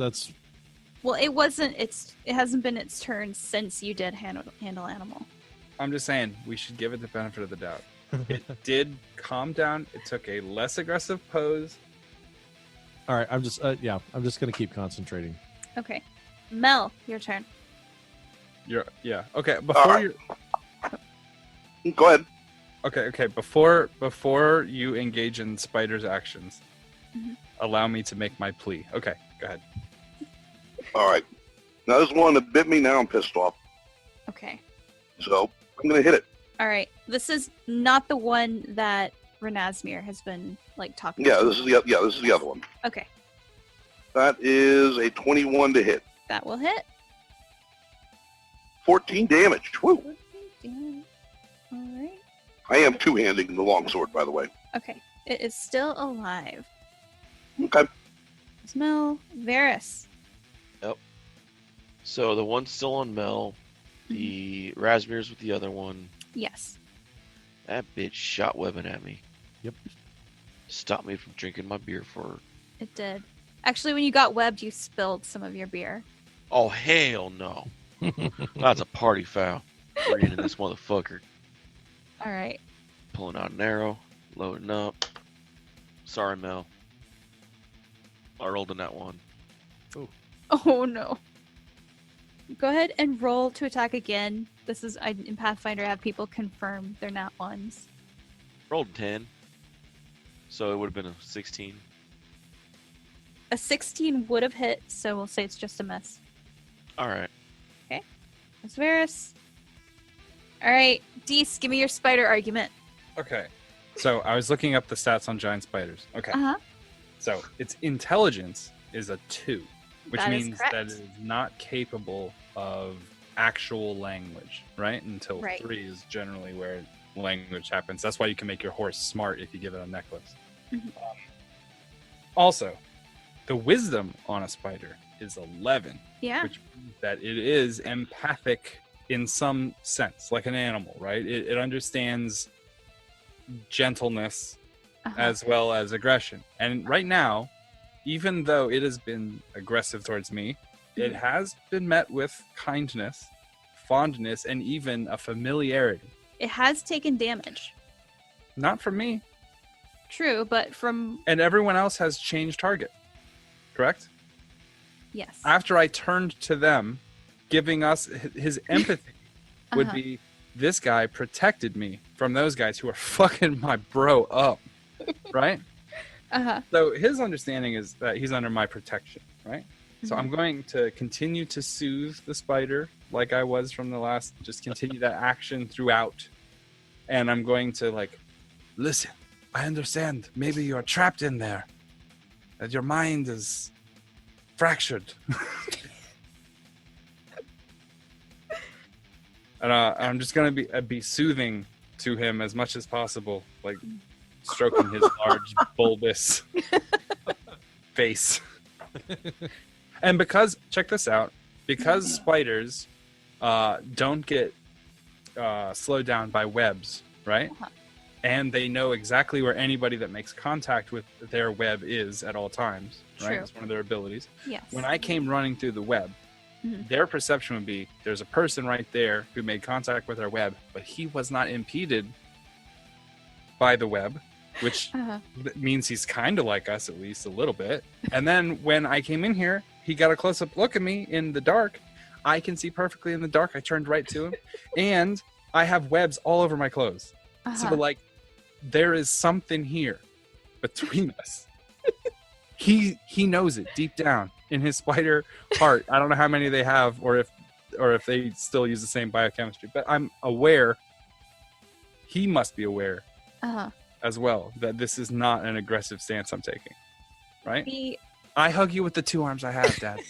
Well, it wasn't. It hasn't been its turn since you did handle animal. I'm just saying we should give it the benefit of the doubt. It did calm down. It took a less aggressive pose. All right, I'm just. I'm just going to keep concentrating. Okay, Mel, your turn. Yeah. Okay. Before right. you. Go ahead. Okay. Before you engage in spider's actions, allow me to make my plea. Okay. Go ahead. All right. Now this one that bit me, now I'm pissed off. Okay. So I'm going to hit it. All right. This is not the one that Ranazmyr has been talking. Yeah, to. this is the other one. Okay, That is a 21 to hit. that will hit. 14 damage. Woo! Damn. All right. I am two-handing the longsword, by the way. Okay. It is still alive. Okay. Mel, Varys. So the one's still on Mel. The Razmyr's with the other one. Yes. That bitch shot webbing at me. Yep. Stopped me from drinking my beer for... It did. Actually, when you got webbed, you spilled some of your beer. Oh, hell no. That's a party foul. Bringing in this motherfucker. All right. Pulling out an arrow. Loading up. Sorry, Mel. I rolled in that one. Oh no. Go ahead and roll to attack again. This is in Pathfinder. I have people confirm they're not ones. Rolled 10. So it would have been a 16. A 16 would have hit, so we'll say it's just a miss. Alright. That's Varys. All right, Dees, give me your spider argument. Okay. So I was looking up the stats on giant spiders. Okay. Uh-huh. So its intelligence is a 2, which That is means correct. that it is not capable of actual language, right? Until Right. 3 is generally where language happens. That's why you can make your horse smart if you give it a necklace. Mhm. Also, the wisdom on a spider is 11, Yeah. which means that it is empathic in some sense, like an animal, right? It understands gentleness Uh-huh. as well as aggression. And right now, even though it has been aggressive towards me, it has been met with kindness, fondness, and even a familiarity. It has taken damage. Not from me. True, but from And everyone else has changed target. Correct? yes. After I turned to them, giving us his empathy would Uh-huh. be this guy protected me from those guys who are fucking my bro up, right? Uh-huh. So his understanding is that he's under my protection, right? So I'm going to continue to soothe the spider like I was from the last, just continue that action throughout. And I'm going to like, listen, I understand. Maybe you're trapped in there. That your mind is fractured. And I'm just going to be soothing to him as much as possible, like stroking his large, bulbous face. And because, check this out, because spiders don't get slowed down by webs, right? Uh-huh. And they know exactly where anybody that makes contact with their web is at all times, right? True. It's one of their abilities. Yes. When I came running through the web, their perception would be, there's a person right there who made contact with our web, but he was not impeded by the web, which means he's kind of like us, at least a little bit. And then when I came in here, he got a close-up look at me in the dark. I can see perfectly in the dark. I turned right to him. And I have webs all over my clothes. So, like, there is something here between us. He knows it deep down in his spider heart. I don't know how many they have, or if they still use the same biochemistry. But I'm aware. He must be aware as well that this is not an aggressive stance I'm taking. Right? I hug you with the 2 arms I have, Dad.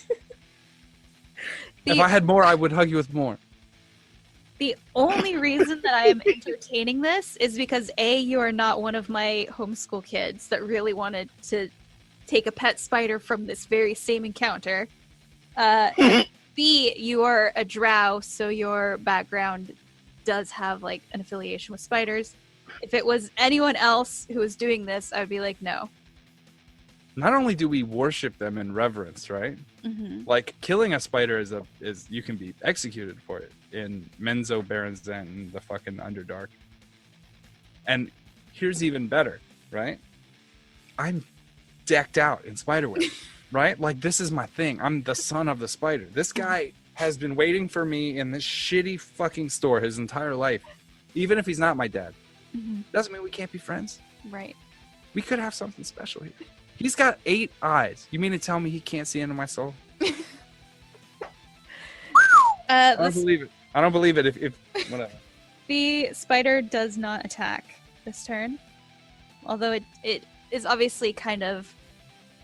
If I had more, I would hug you with more. The only reason that I am entertaining this is because A, you are not one of my homeschool kids that really wanted to take a pet spider from this very same encounter. B, you are a drow, so your background does have like an affiliation with spiders. If it was anyone else who was doing this, I would be like, no. Not only do we worship them in reverence, right? Like killing a spider is you can be executed for it in Menzo Barenzen, the fucking Underdark. And here's even better, right? I'm decked out in spiderweb, right? Like this is my thing. I'm the son of the spider. This guy has been waiting for me in this shitty fucking store his entire life. Even if he's not my dad. Doesn't mean we can't be friends. Right. We could have something special here. He's got 8 eyes. You mean to tell me he can't see into my soul? I don't believe it. I don't believe it. If whatever. The spider does not attack this turn, although it is obviously kind of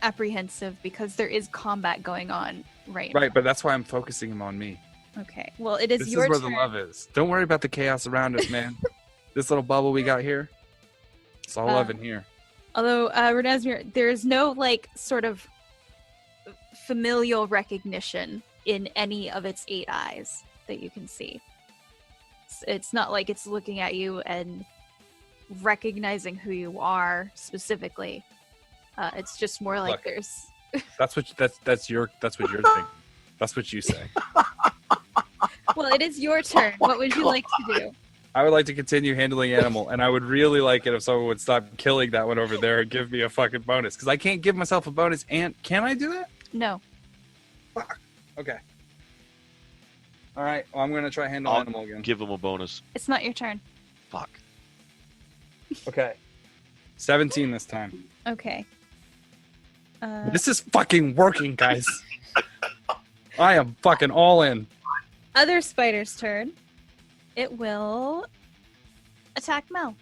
apprehensive because there is combat going on right now. Right, but that's why I'm focusing him on me. Okay. Well, it is This your is where turn. the love is. Don't worry about the chaos around us, man. This little bubble we got here, it's all love in here. Although, Ranazmyr, there is no, like, sort of familial recognition in any of its 8 eyes that you can see. It's not like it's looking at you and recognizing who you are specifically. It's just more like Look, there's... That's what you're thinking. That's what you say. Well, it is your turn. What would you like to do? I would like to continue handling animal, and I would really like it if someone would stop killing that one over there and give me a fucking bonus. Because I can't give myself a bonus, and can I do that? No. Fuck. Okay. All right. Well, I'm going to try handle I'll animal again. give him a bonus. It's not your turn. Fuck. Okay. 17 this time. Okay. This is fucking working, guys. I am fucking all in. Other spider's turn. It will attack Mel.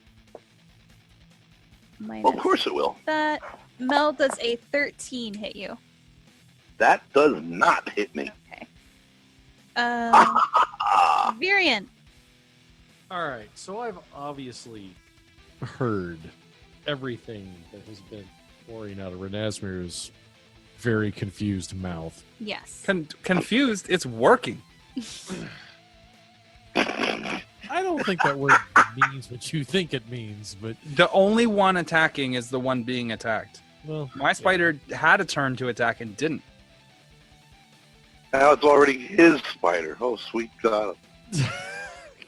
Well, of course it will. That Mel does a 13 hit you. That does not hit me. Okay. Virian. All right, so I've obviously heard everything that has been pouring out of Ranazmyr's very confused mouth. Yes. Confused? It's working. I don't think that word means what you think it means, but The only one attacking is the one being attacked. well, My spider had a turn to attack and didn't. Now it's already his spider. Oh, sweet God.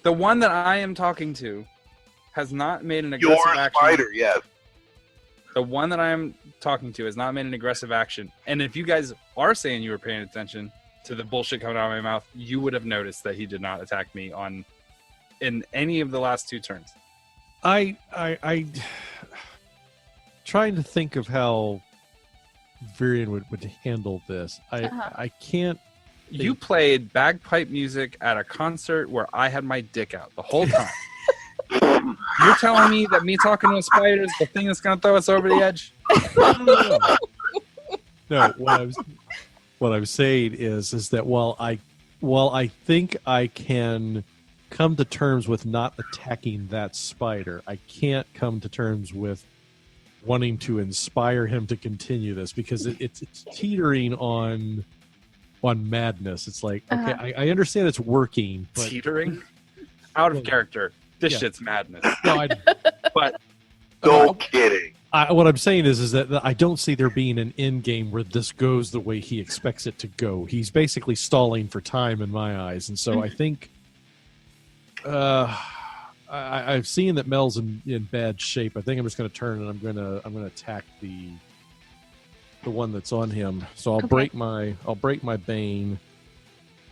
The one that I am talking to has not made an aggressive Your action. spider, yes. The one that I am talking to has not made an aggressive action. And if you guys are saying you were paying attention to the bullshit coming out of my mouth, you would have noticed that he did not attack me on in any of the last 2 turns. I trying to think of how Virion would handle this. I can't. You played bagpipe music at a concert where I had my dick out the whole time. You're telling me that me talking to a spider is the thing that's going to throw us over the edge? No, what I'm saying is that while I think I can come to terms with not attacking that spider, I can't come to terms with wanting to inspire him to continue this, because it's teetering on madness. It's like, okay, I understand it's working, but Teetering? Out of character. This shit's madness. no, But No kidding. what I'm saying is that I don't see there being an end game where this goes the way he expects it to go. He's basically stalling for time in my eyes, and so I think I've seen that Mel's in bad shape. I think I'm just going to turn and I'm going to attack the one that's on him. So I'll break my bane.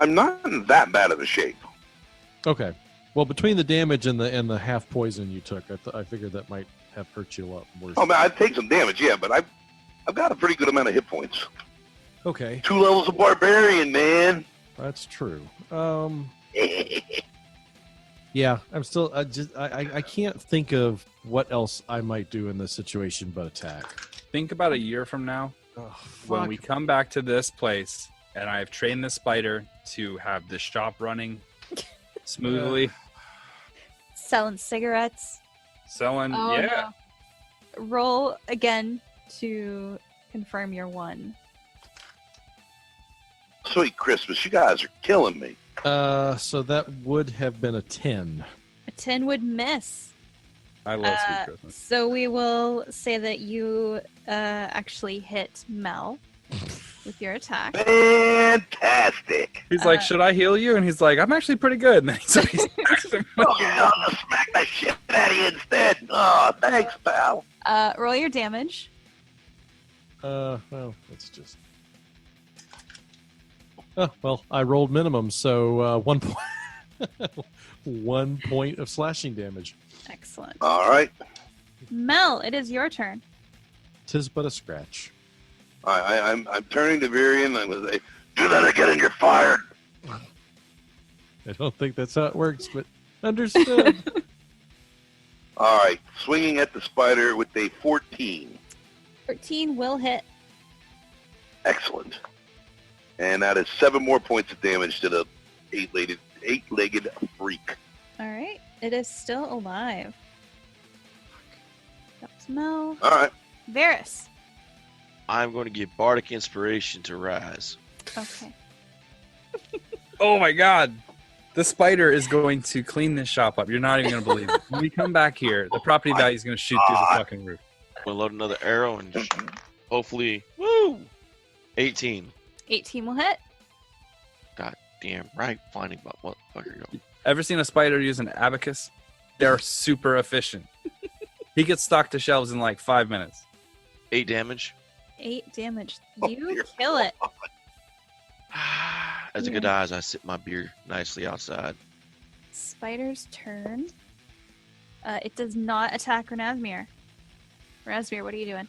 I'm not in that bad of a shape. Okay. Well, between the damage and the half poison you took, I figured that might have hurt you a lot worse. Oh man, I'd take some damage, yeah, but I've got a pretty good amount of hit points. Okay. 2 levels of barbarian, man. That's true. Yeah, I'm still. I can't think of what else I might do in this situation but attack. think about a year from now, when we come back to this place and I've trained the spider to have the shop running smoothly. Selling cigarettes. Selling, Oh, yeah. no. Roll again to confirm your 1. Sweet Christmas, you guys are killing me. So that would have been a 10. A 10 would miss. I love Sweet Christmas. So we will say that you actually hit Mel with your attack. Fantastic. He's like, should I heal you? And he's like, I'm actually pretty good. And then he smacks him. Oh, yeah, I'm gonna smack the shit out of you instead. Oh, thanks, pal. Roll your damage. Well, let's just. Oh, well, I rolled minimum, so 1 point. 1 point of slashing damage. Excellent. All right. Mel, it is your turn. 'Tis but a scratch. I'm turning to Virion. I'm going to say, do that again and you're fired. I don't think that's how it works, but understood. All right. Swinging at the spider with a 14. 13 will hit. Excellent. And that is 7 more points of damage to the eight-legged freak. All right. It is still alive. That was Mel. All right. Varys. I'm going to give Bardic Inspiration to Rise. Okay. Oh my god. The spider is going to clean this shop up. You're not even going to believe it. When we come back here, the property value is going to shoot through the fucking roof. I'm going to load another arrow and hopefully, woo! 18. 18 will hit. God damn right. Finding about motherfucker. Go. Ever seen a spider use an abacus? They're super efficient. He gets stocked to shelves in like 5 minutes. 8 damage. 8 damage. Oh, You dear kill it. As a good eye, as I sip my beer nicely outside. Spider's turn. It does not attack Ranazmyr. Ranazmyr, what are you doing?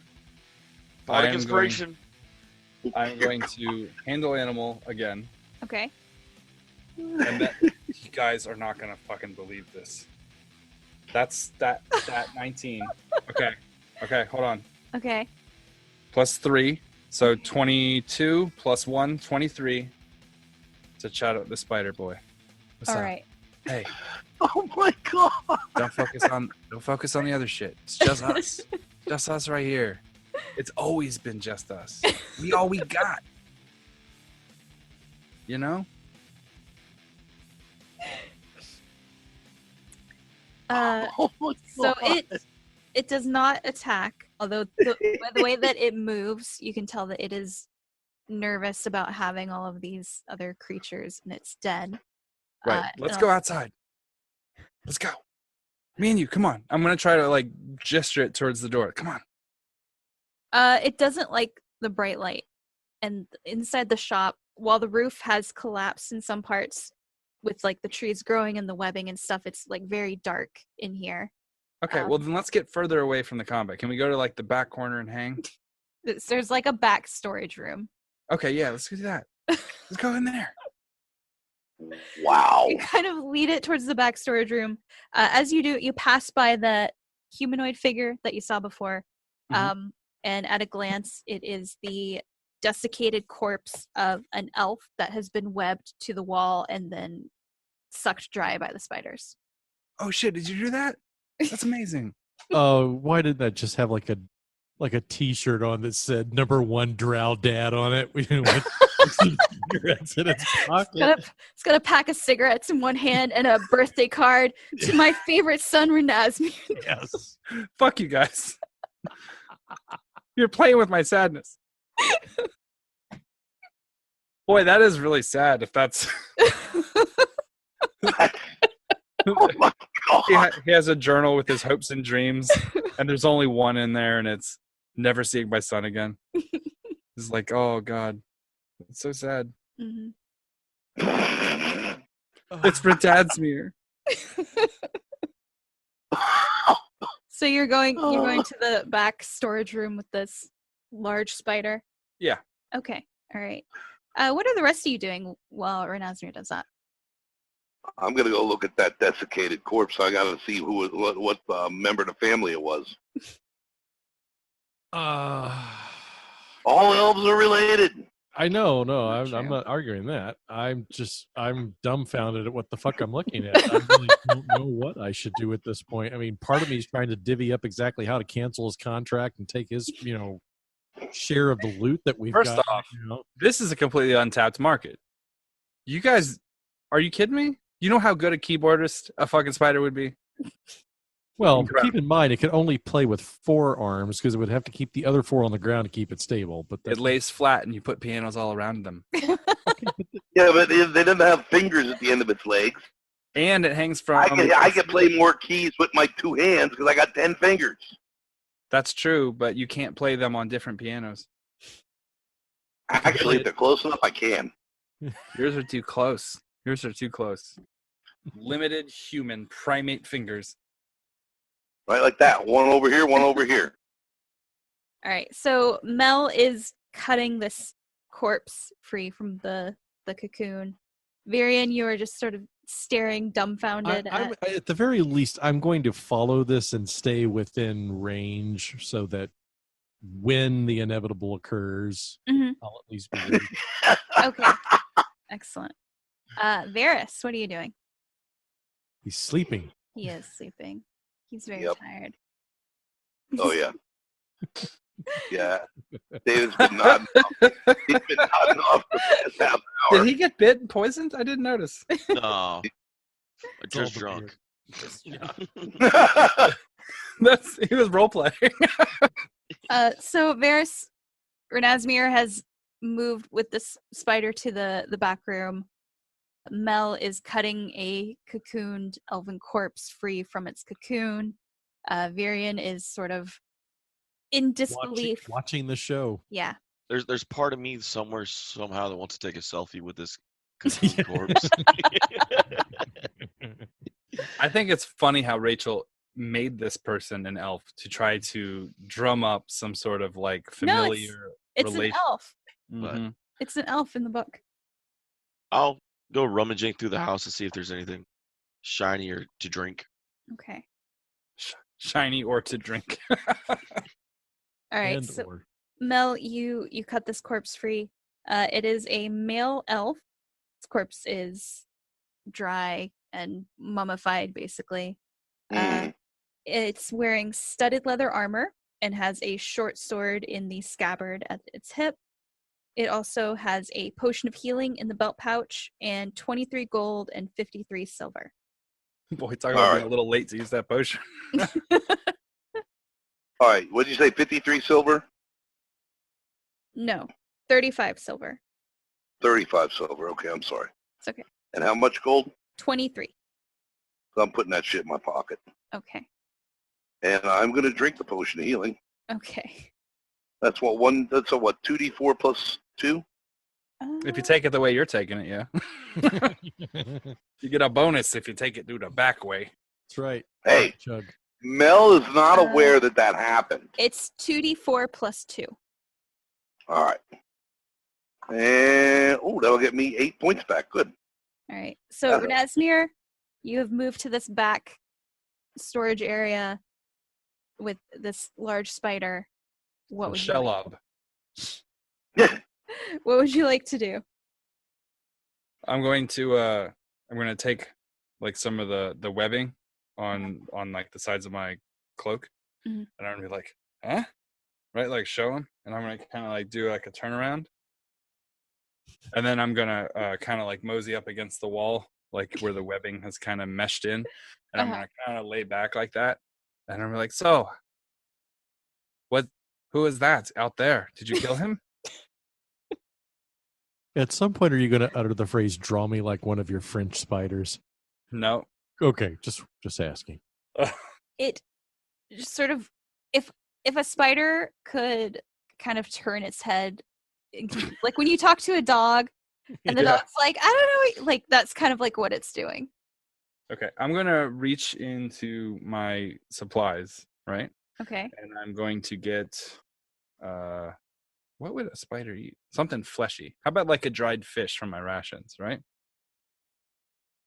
Bardic I am Inspiration. I'm going to handle animal again. Okay. And that, you guys are not going to fucking believe this. That's that 19. Okay, hold on. Okay. Plus 3. So 22 plus 1, 23 to chat out the spider boy. What's All up? right. Hey, Oh, my God. don't focus on the other shit. It's just us. Just us right here. It's always been just us. We all we got. You know? Oh, my So God. it does not attack, although the way that it moves, you can tell that it is nervous about having all of these other creatures in its den. Right. Let's go outside. Let's go. Me and you, come on. I'm gonna try to like gesture it towards the door. Come on. It doesn't like the bright light, and inside the shop, while the roof has collapsed in some parts, with like the trees growing and the webbing and stuff, it's like very dark in here. Okay, well then let's get further away from the combat. Can we go to like the back corner and hang? There's like a back storage room. Okay, yeah, let's do that. Let's go in there. Wow. You kind of lead it towards the back storage room. As you do, you pass by the humanoid figure that you saw before. Mhm. And at a glance, it is the desiccated corpse of an elf that has been webbed to the wall and then sucked dry by the spiders. Oh shit, did you do that? That's amazing. Oh, why didn't that just have like a T-shirt on that said #1 Drow Dad on it? We didn't want some cigarettes in its pocket. It's got a pack of cigarettes in one hand and a birthday card to my favorite son, Ranazmyr. Yes. Fuck you guys. You're playing with my sadness. Boy, that is really sad if that's... Oh my God. He has a journal with his hopes and dreams, and there's only one in there, and it's never seeing my son again. It's like, oh God, it's so sad. Mhm. It's Ranazmyr. So you're going to the back storage room with this large spider? Yeah. Okay. All right. What are the rest of you doing while Ranazmyr does that? I'm gonna go look at that desiccated corpse. I gotta see what member of the family it was. All elves are related. I know. No, Not I'm true. not arguing that. I'm dumbfounded at what the fuck I'm looking at. I really don't know what I should do at this point. I mean, part of me is trying to divvy up exactly how to cancel his contract and take his, share of the loot that we've First got. off, this is a completely untapped market. You guys, are you kidding me? You know how good a keyboardist a fucking spider would be? Well, Incredible. keep in mind, it can only play with 4 arms because it would have to keep the other 4 on the ground to keep it stable. But It lays flat and you put pianos all around them. Yeah, but they didn't have fingers at the end of its legs. And it hangs from... I can play more keys with my 2 hands because I got 10 fingers. That's true, but you can't play them on different pianos. Actually, if they're close enough, I can. Yours are too close. Limited human primate fingers. Right, like that. One over here, one over here. All right. So Mel is cutting this corpse free from the cocoon. Varian, you are just sort of staring dumbfounded at the very least, I'm going to follow this and stay within range so that when the inevitable occurs, I'll at least be ready. Okay. Excellent. Varys, what are you doing? He's sleeping. He is sleeping. He's very Yep. tired. Oh, yeah. Yeah. David's been nodding off. He's been nodding off for the past half hour. Did he get bit and poisoned? I didn't notice. No. It's all Just the drunk. He was role playing. So Varys, Ranazmyr has moved with this spider to the back room. Mel is cutting a cocooned elven corpse free from its cocoon. Varian is sort of in disbelief. Watching the show. Yeah. There's part of me somewhere somehow that wants to take a selfie with this cocoon corpse. I think it's funny how Rachel made this person an elf to try to drum up some sort of like familiar It's an relation. elf. Mhm. It's an elf in the book. I'll go rummaging through the house to see if there's anything shiny or to drink. Okay. Shiny or to drink. All right. And So or. Mel, you cut this corpse free. It is a male elf. This corpse is dry and mummified, basically. It's wearing studded leather armor and has a short sword in the scabbard at its hip. It also has a potion of healing in the belt pouch and 23 gold and 53 silver. Boy, talk about being a little late to use that potion. All right. What did you say? 53 silver? No, 35 silver. 35 silver. Okay, I'm sorry. It's okay. And how much gold? 23. So I'm putting that shit in my pocket. Okay. And I'm going to drink the potion of healing. Okay. That's what 2d4 plus 2? If you take it the way you're taking it, yeah. You get a bonus if you take it through the back way. That's right. Hey, Chug. Mel is not aware that happened. It's 2d4 plus 2. All right. And, that'll get me 8 points back. Good. All right. So, Ranazmyr, you have moved to this back storage area with this large spider. What would you like? What would you like to do? I'm going to take like some of the webbing on like the sides of my cloak, and I'm gonna be like, huh? Right, like show him, and I'm gonna kind of like do like a turnaround, and then I'm gonna kind of like mosey up against the wall, like where the webbing has kind of meshed in, and I'm gonna kind of lay back like that, and I'm like, so, who is that out there? Did you kill him? At some point, are you going to utter the phrase "draw me like one of your French spiders"? No. Okay, just asking. It just sort of, if a spider could kind of turn its head, like when you talk to a dog, and the dog's like, I don't know, like that's kind of like what it's doing. Okay, I'm gonna reach into my supplies, right? Okay. And I'm going to get, what would a spider eat? Something fleshy. How about like a dried fish from my rations, right?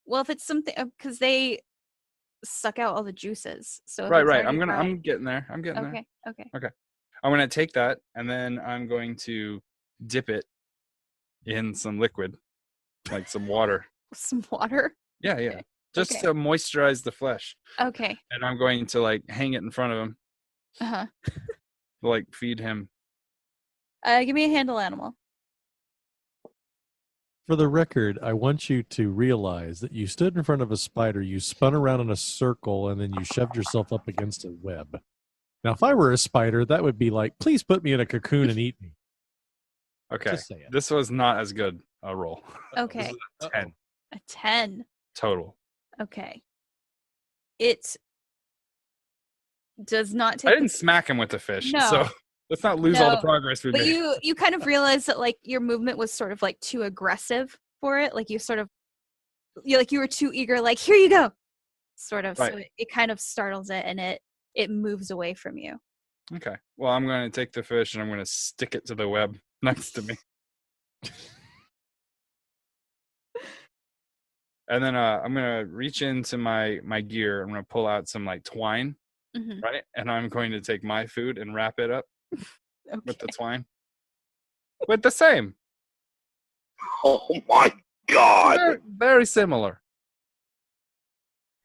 Well, if it's something, because they suck out all the juices. So if Right. it's already I'm dried- getting there. I'm getting there. Okay. I'm gonna take that, and then I'm going to dip it in some liquid, like some water. Some water. Yeah. Okay. Just Okay. to moisturize the flesh. Okay. And I'm going to like hang it in front of him, like feed him. Give me a handle animal. For the record, I want you to realize that you stood in front of a spider, you spun around in a circle, and then you shoved yourself up against a web. Now, if I were a spider, that would be like, please put me in a cocoon and eat me. Okay. Just saying. This was not as good a roll. Okay. This is a 10 A 10. total. Okay. It does not take. I didn't smack him with the fish, No. so let's not lose all the progress we But made. you kind of realize that like your movement was sort of like too aggressive for it. Like you sort of, you were too eager. Like here you go, sort of. Right. So it kind of startles it, and it moves away from you. Okay. Well, I'm going to take the fish and I'm going to stick it to the web next to me. And then I'm going to reach into my gear. I'm going to pull out some like twine, right? And I'm going to take my food and wrap it up with the twine. With the same. Oh my God. Very, very similar.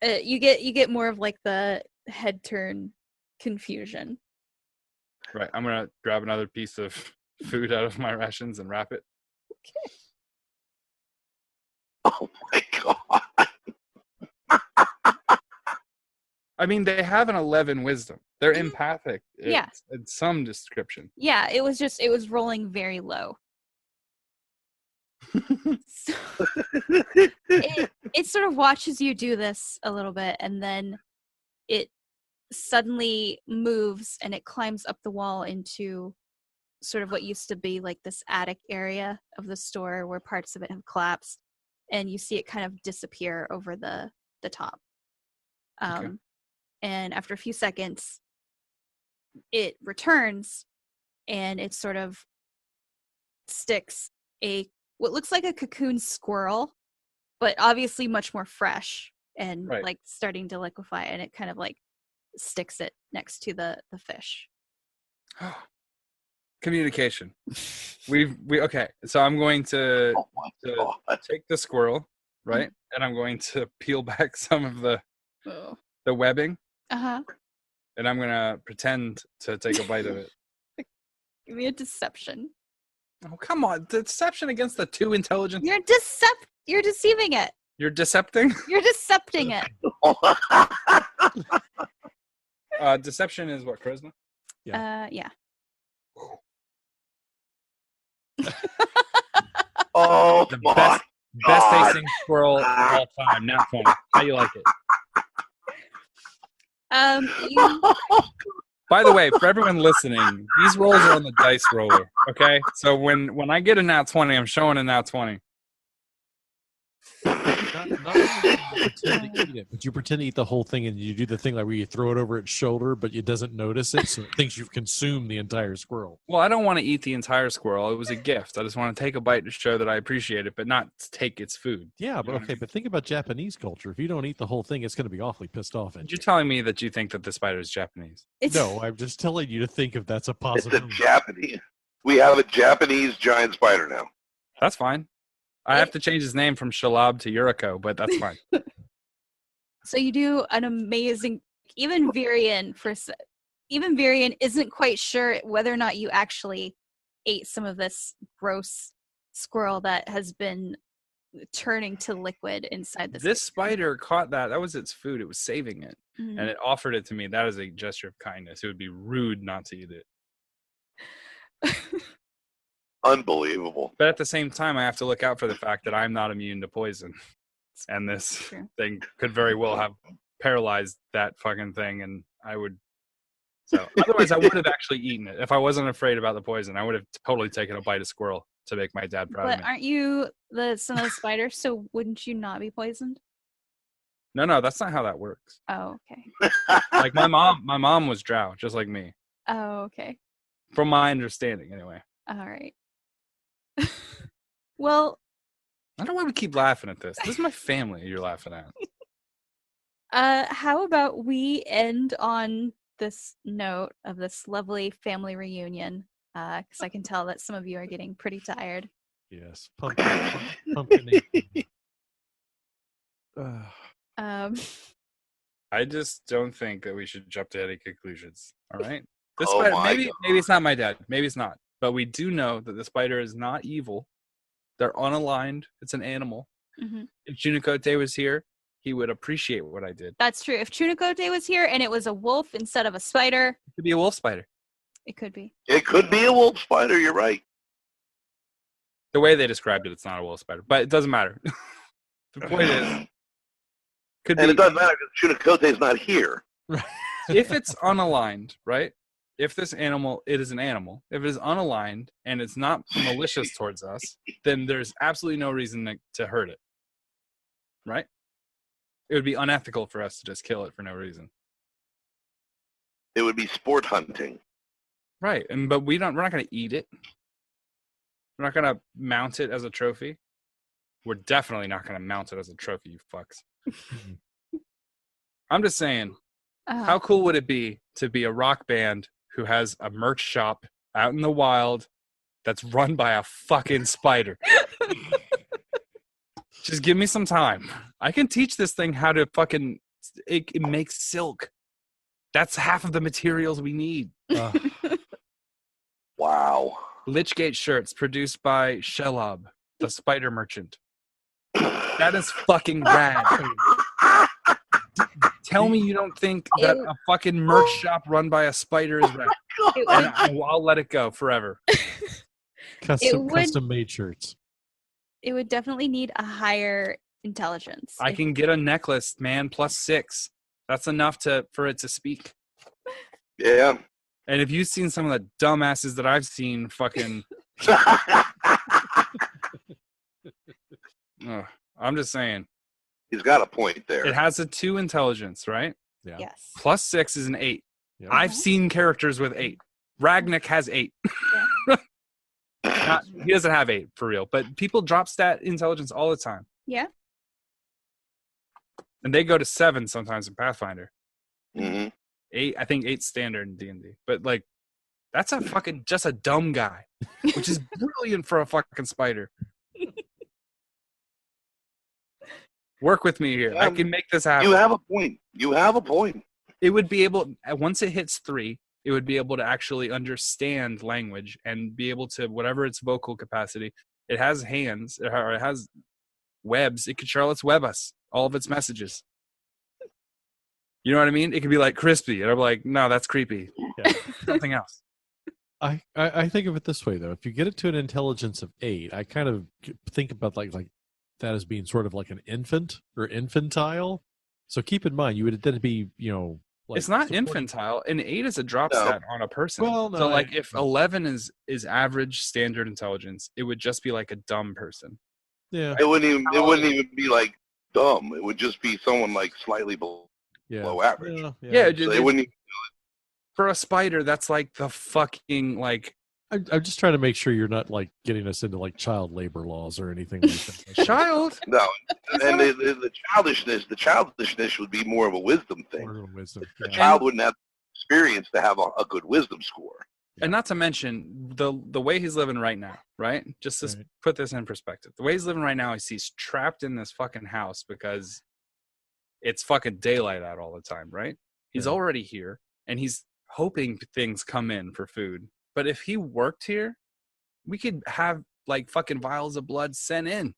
You get more of like the head turn confusion. Right. I'm going to grab another piece of food out of my rations and wrap it. Okay. Oh my God. I mean, they have an 11 wisdom. They're empathic. Yeah. In some description. Yeah, it was rolling very low. So, it sort of watches you do this a little bit, and then it suddenly moves and it climbs up the wall into sort of what used to be like this attic area of the store where parts of it have collapsed, and you see it kind of disappear over the top. Okay. And after a few seconds, it returns, and it sort of sticks what looks like a cocoon squirrel, but obviously much more fresh and like starting to liquefy, and it kind of like sticks it next to the fish. Communication. we okay. So I'm going to take the squirrel, right? And I'm going to peel back some of the webbing. And I'm gonna pretend to take a bite of it. Give me a deception. Oh, come on. Deception against the too intelligent. You're deceiving it. You're decepting? You're decepting it. Deception is what, charisma? Yeah. Oh, the my best God. tasting squirrel of all time. Now 20. How you like it? By the way, for everyone listening, these rolls are on the dice roller. Okay, so when I get a nat 20, I'm showing a nat 20. Not only do you pretend to eat it, but you pretend to eat the whole thing, and you do the thing like where you throw it over its shoulder, but it doesn't notice it, so it thinks you've consumed the entire squirrel. Well, I don't want to eat the entire squirrel. It was a gift. I just want to take a bite to show that I appreciate it, but not take its food. Yeah, but okay, but think about Japanese culture. If you don't eat the whole thing, it's going to be awfully pissed off at you. You're telling me that you think that the spider is Japanese? No, I'm just telling you to think if that's a It's a possibility. Japanese. We have a Japanese giant spider now. That's fine. I have to change his name from Shalab to Yuriko, but that's fine. So you do an amazing. Even Varian isn't quite sure whether or not you actually ate some of this gross squirrel that has been turning to liquid inside This spider caught that. That was its food. It was saving it, Mhm. and it offered it to me. That is a gesture of kindness. It would be rude not to eat it. Unbelievable. But at the same time, I have to look out for the fact that I'm not immune to poison. And this True. thing could very well have paralyzed that fucking thing, and I would... So, otherwise, I would have actually eaten it. If I wasn't afraid about the poison, I would have totally taken a bite of squirrel to make my dad proud of But me. aren't you the son of the spider? So wouldn't you not be poisoned? No, that's not how that works. Oh, okay. Like, my mom was drow, just like me. Oh, okay. From my understanding, anyway. All right. Well, I don't want to keep laughing at this. This is my family you're laughing at. how about we end on this note of this lovely family reunion? Because I can tell that some of you are getting pretty tired. Yes, pumpkin. I just don't think that we should jump to any conclusions. All right. This Oh spider, my maybe God. it's not my dad. Maybe it's not. But we do know that the spider is not evil. They're unaligned. It's an animal. Mhm. If Junikote was here, he would appreciate what I did. That's true. If Chunikote was here and it was a wolf instead of a spider, It could be a wolf spider. it could be. It could be a wolf spider. You're right. The way they described it, it's not a wolf spider. But it doesn't matter. The point is, could And be it doesn't matter because Chunikote's not here. if it's unaligned, right? If this animal, it is an animal. If it is unaligned and it's not malicious towards us, then there's absolutely no reason to hurt it, right? It would be unethical for us to just kill it for no reason, It would be sport hunting. right? But we're not going to eat it. We're not going to mount it as a trophy. We're definitely not going to mount it as a trophy, you fucks. I'm just saying, how cool would it be to be a rock band who has a merch shop out in the wild that's run by a fucking spider? Just give me some time. I can teach this thing how to fucking... It makes silk. That's half of the materials we need. Wow. Lich Gate shirts produced by Shelob, the spider merchant. That is fucking rad. Tell me you don't think that a fucking merch shop run by a spider is rad. And I'll let it go forever. Custom made shirts. It would definitely need a higher intelligence. I can get a necklace, man, +6. That's enough for it to speak. Yeah. And if you've seen some of the dumbasses that I've seen, fucking... I'm just saying. He's got a point there. It has a 2 intelligence, right? Yeah. Yes. +6 is an 8. Yeah. I've seen characters with 8. Ragnik has 8. He doesn't have 8 for real, but people drop stat intelligence all the time. Yeah. And they go to 7 sometimes in Pathfinder. Mhm. 8, I think 8 standard in D&D. But like, that's a fucking just a dumb guy, which is brilliant for a fucking spider. Work with me here. I can make this happen. You have a point. You have a point. It would be able, once it hits 3, it would be able to actually understand language and be able to, whatever its vocal capacity, it has hands, or it has webs. It could Charlotte's Web us, all of its messages. You know what I mean? It could be like crispy, and I'm like, no, that's creepy. Yeah. Something else. I think of it this way though. If you get it to an intelligence of 8, I kind of think about like that as being sort of like an infant or infantile. So keep in mind, you would then be, It's not supporting- infantile. An 8 is a drop No. stat on a person. Well, no, so like I- if 11 is average standard intelligence, it would just be like a dumb person. Yeah, It wouldn't even be like dumb. It would just be someone like slightly below yeah, average. Yeah, So they wouldn't. for a spider, that's like the fucking like I'm just trying to make sure you're not like getting us into like child labor laws or anything like that. child. No, and the childishness would be more of a wisdom thing. Word of wisdom. A Yeah. child wouldn't have experience to have a good wisdom score. And not to mention the way he's living right now, right? Just to Right. put this in perspective. The way he's living right now is he's trapped in this fucking house because it's fucking daylight out all the time, right? He's Yeah. already here and he's hoping things come in for food. But if he worked here, we could have like fucking vials of blood sent in.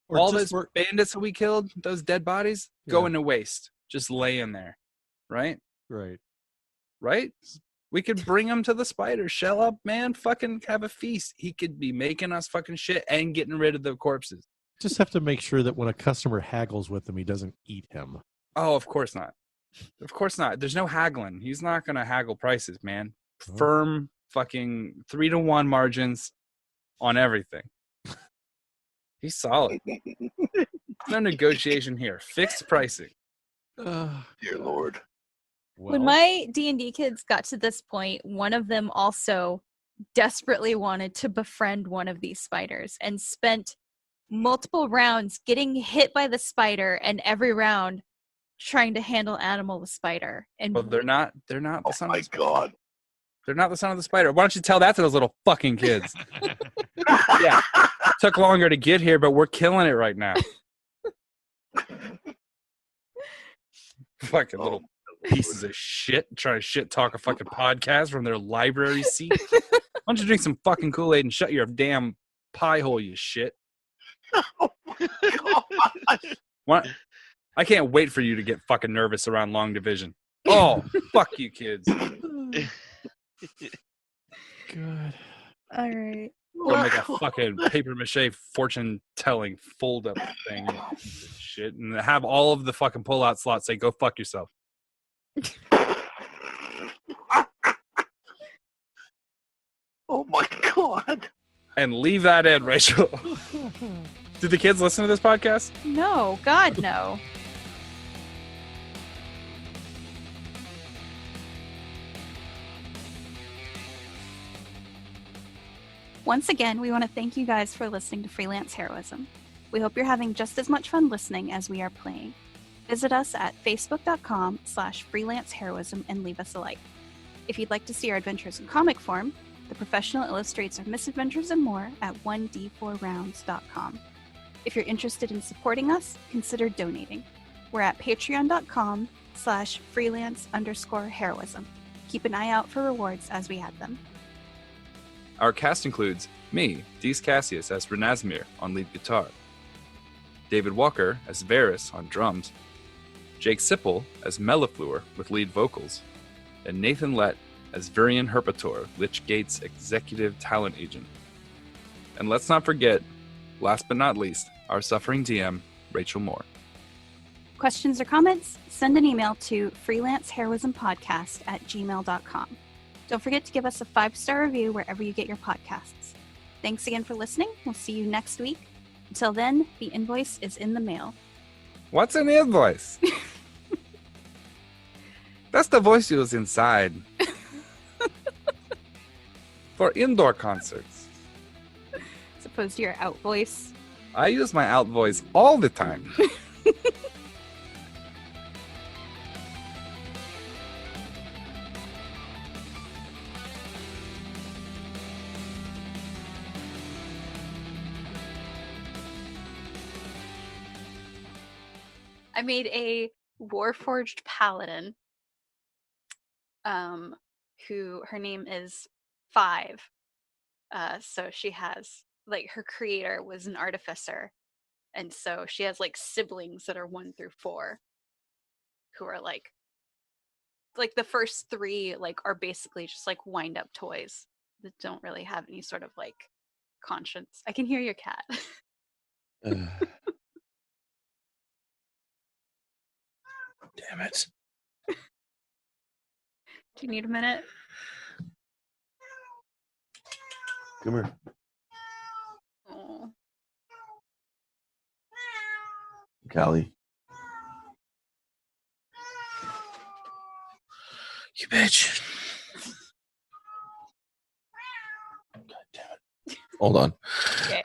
Or All just those bandits that we killed, those dead bodies, go into waste, just laying there, right? right. Right? We could bring him to the spider. Shell up, man. Fucking have a feast. He could be making us fucking shit and getting rid of the corpses. Just have to make sure that when a customer haggles with him, he doesn't eat him. Oh, of course not. Of course not. There's no haggling. He's not going to haggle prices, man. Oh. Firm fucking 3-to-1 margins on everything. He's solid. No negotiation here. Fixed pricing. Dear Lord. When my D&D kids got to this point, one of them also desperately wanted to befriend one of these spiders and spent multiple rounds getting hit by the spider and every round trying to handle animal the spider. And Well, they're not the Oh son my of the spider. God. They're not the son of the spider. Why don't you tell that to those little fucking kids? Yeah. Took longer to get here, but we're killing it right now. Fucking little pieces of shit trying to shit talk a fucking podcast from their library seat. Why don't you drink some fucking Kool-Aid and shut your damn pie hole, you shit? What? I can't wait for you to get fucking nervous around long division. Oh, fuck you kids. Good. all right. Go make a fucking paper mache fortune telling fold up thing and shit and have all of the fucking pull out slots say go fuck yourself. Oh my God. And leave that in, Rachel. Did the kids listen to this podcast? No, God, no. Once again, we want to thank you guys for listening to Freelance Heroism. We hope you're having just as much fun listening as we are playing. Visit us at facebook.com/freelanceheroism and leave us a like. If you'd like to see our adventures in comic form, the professional illustrates our misadventures and more at 1d4rounds.com. If you're interested in supporting us, consider donating. We're at patreon.com/freelance_heroism. Keep an eye out for rewards as we add them. Our cast includes me, Dees Cassius, as Ranazmyr on lead guitar, David Walker as Varys on drums, Jake Sipple as Mellifluor with lead vocals, and Nathan Lett as Virion Herpator, Lich Gate's executive talent agent. And let's not forget, last but not least, our suffering DM, Rachel Moore. Questions or comments? Send an email to freelanceheroismpodcast@gmail.com. Don't forget to give us a 5-star review wherever you get your podcasts. Thanks again for listening. We'll see you next week. Until then, the invoice is in the mail. What's an invoice? That's the voice you use inside. For indoor concerts. As opposed to your out voice. I use my out voice all the time. I made a Warforged paladin, who her name is 5. So she has, like, her creator was an artificer, and so she has like siblings that are 1 through 4, who are like the first 3 like are basically just like wind up toys that don't really have any sort of like conscience. I can hear your cat. Damn it. Do you need a minute? Come here. Oh. Callie. You bitch. God damn it. Hold on. Okay.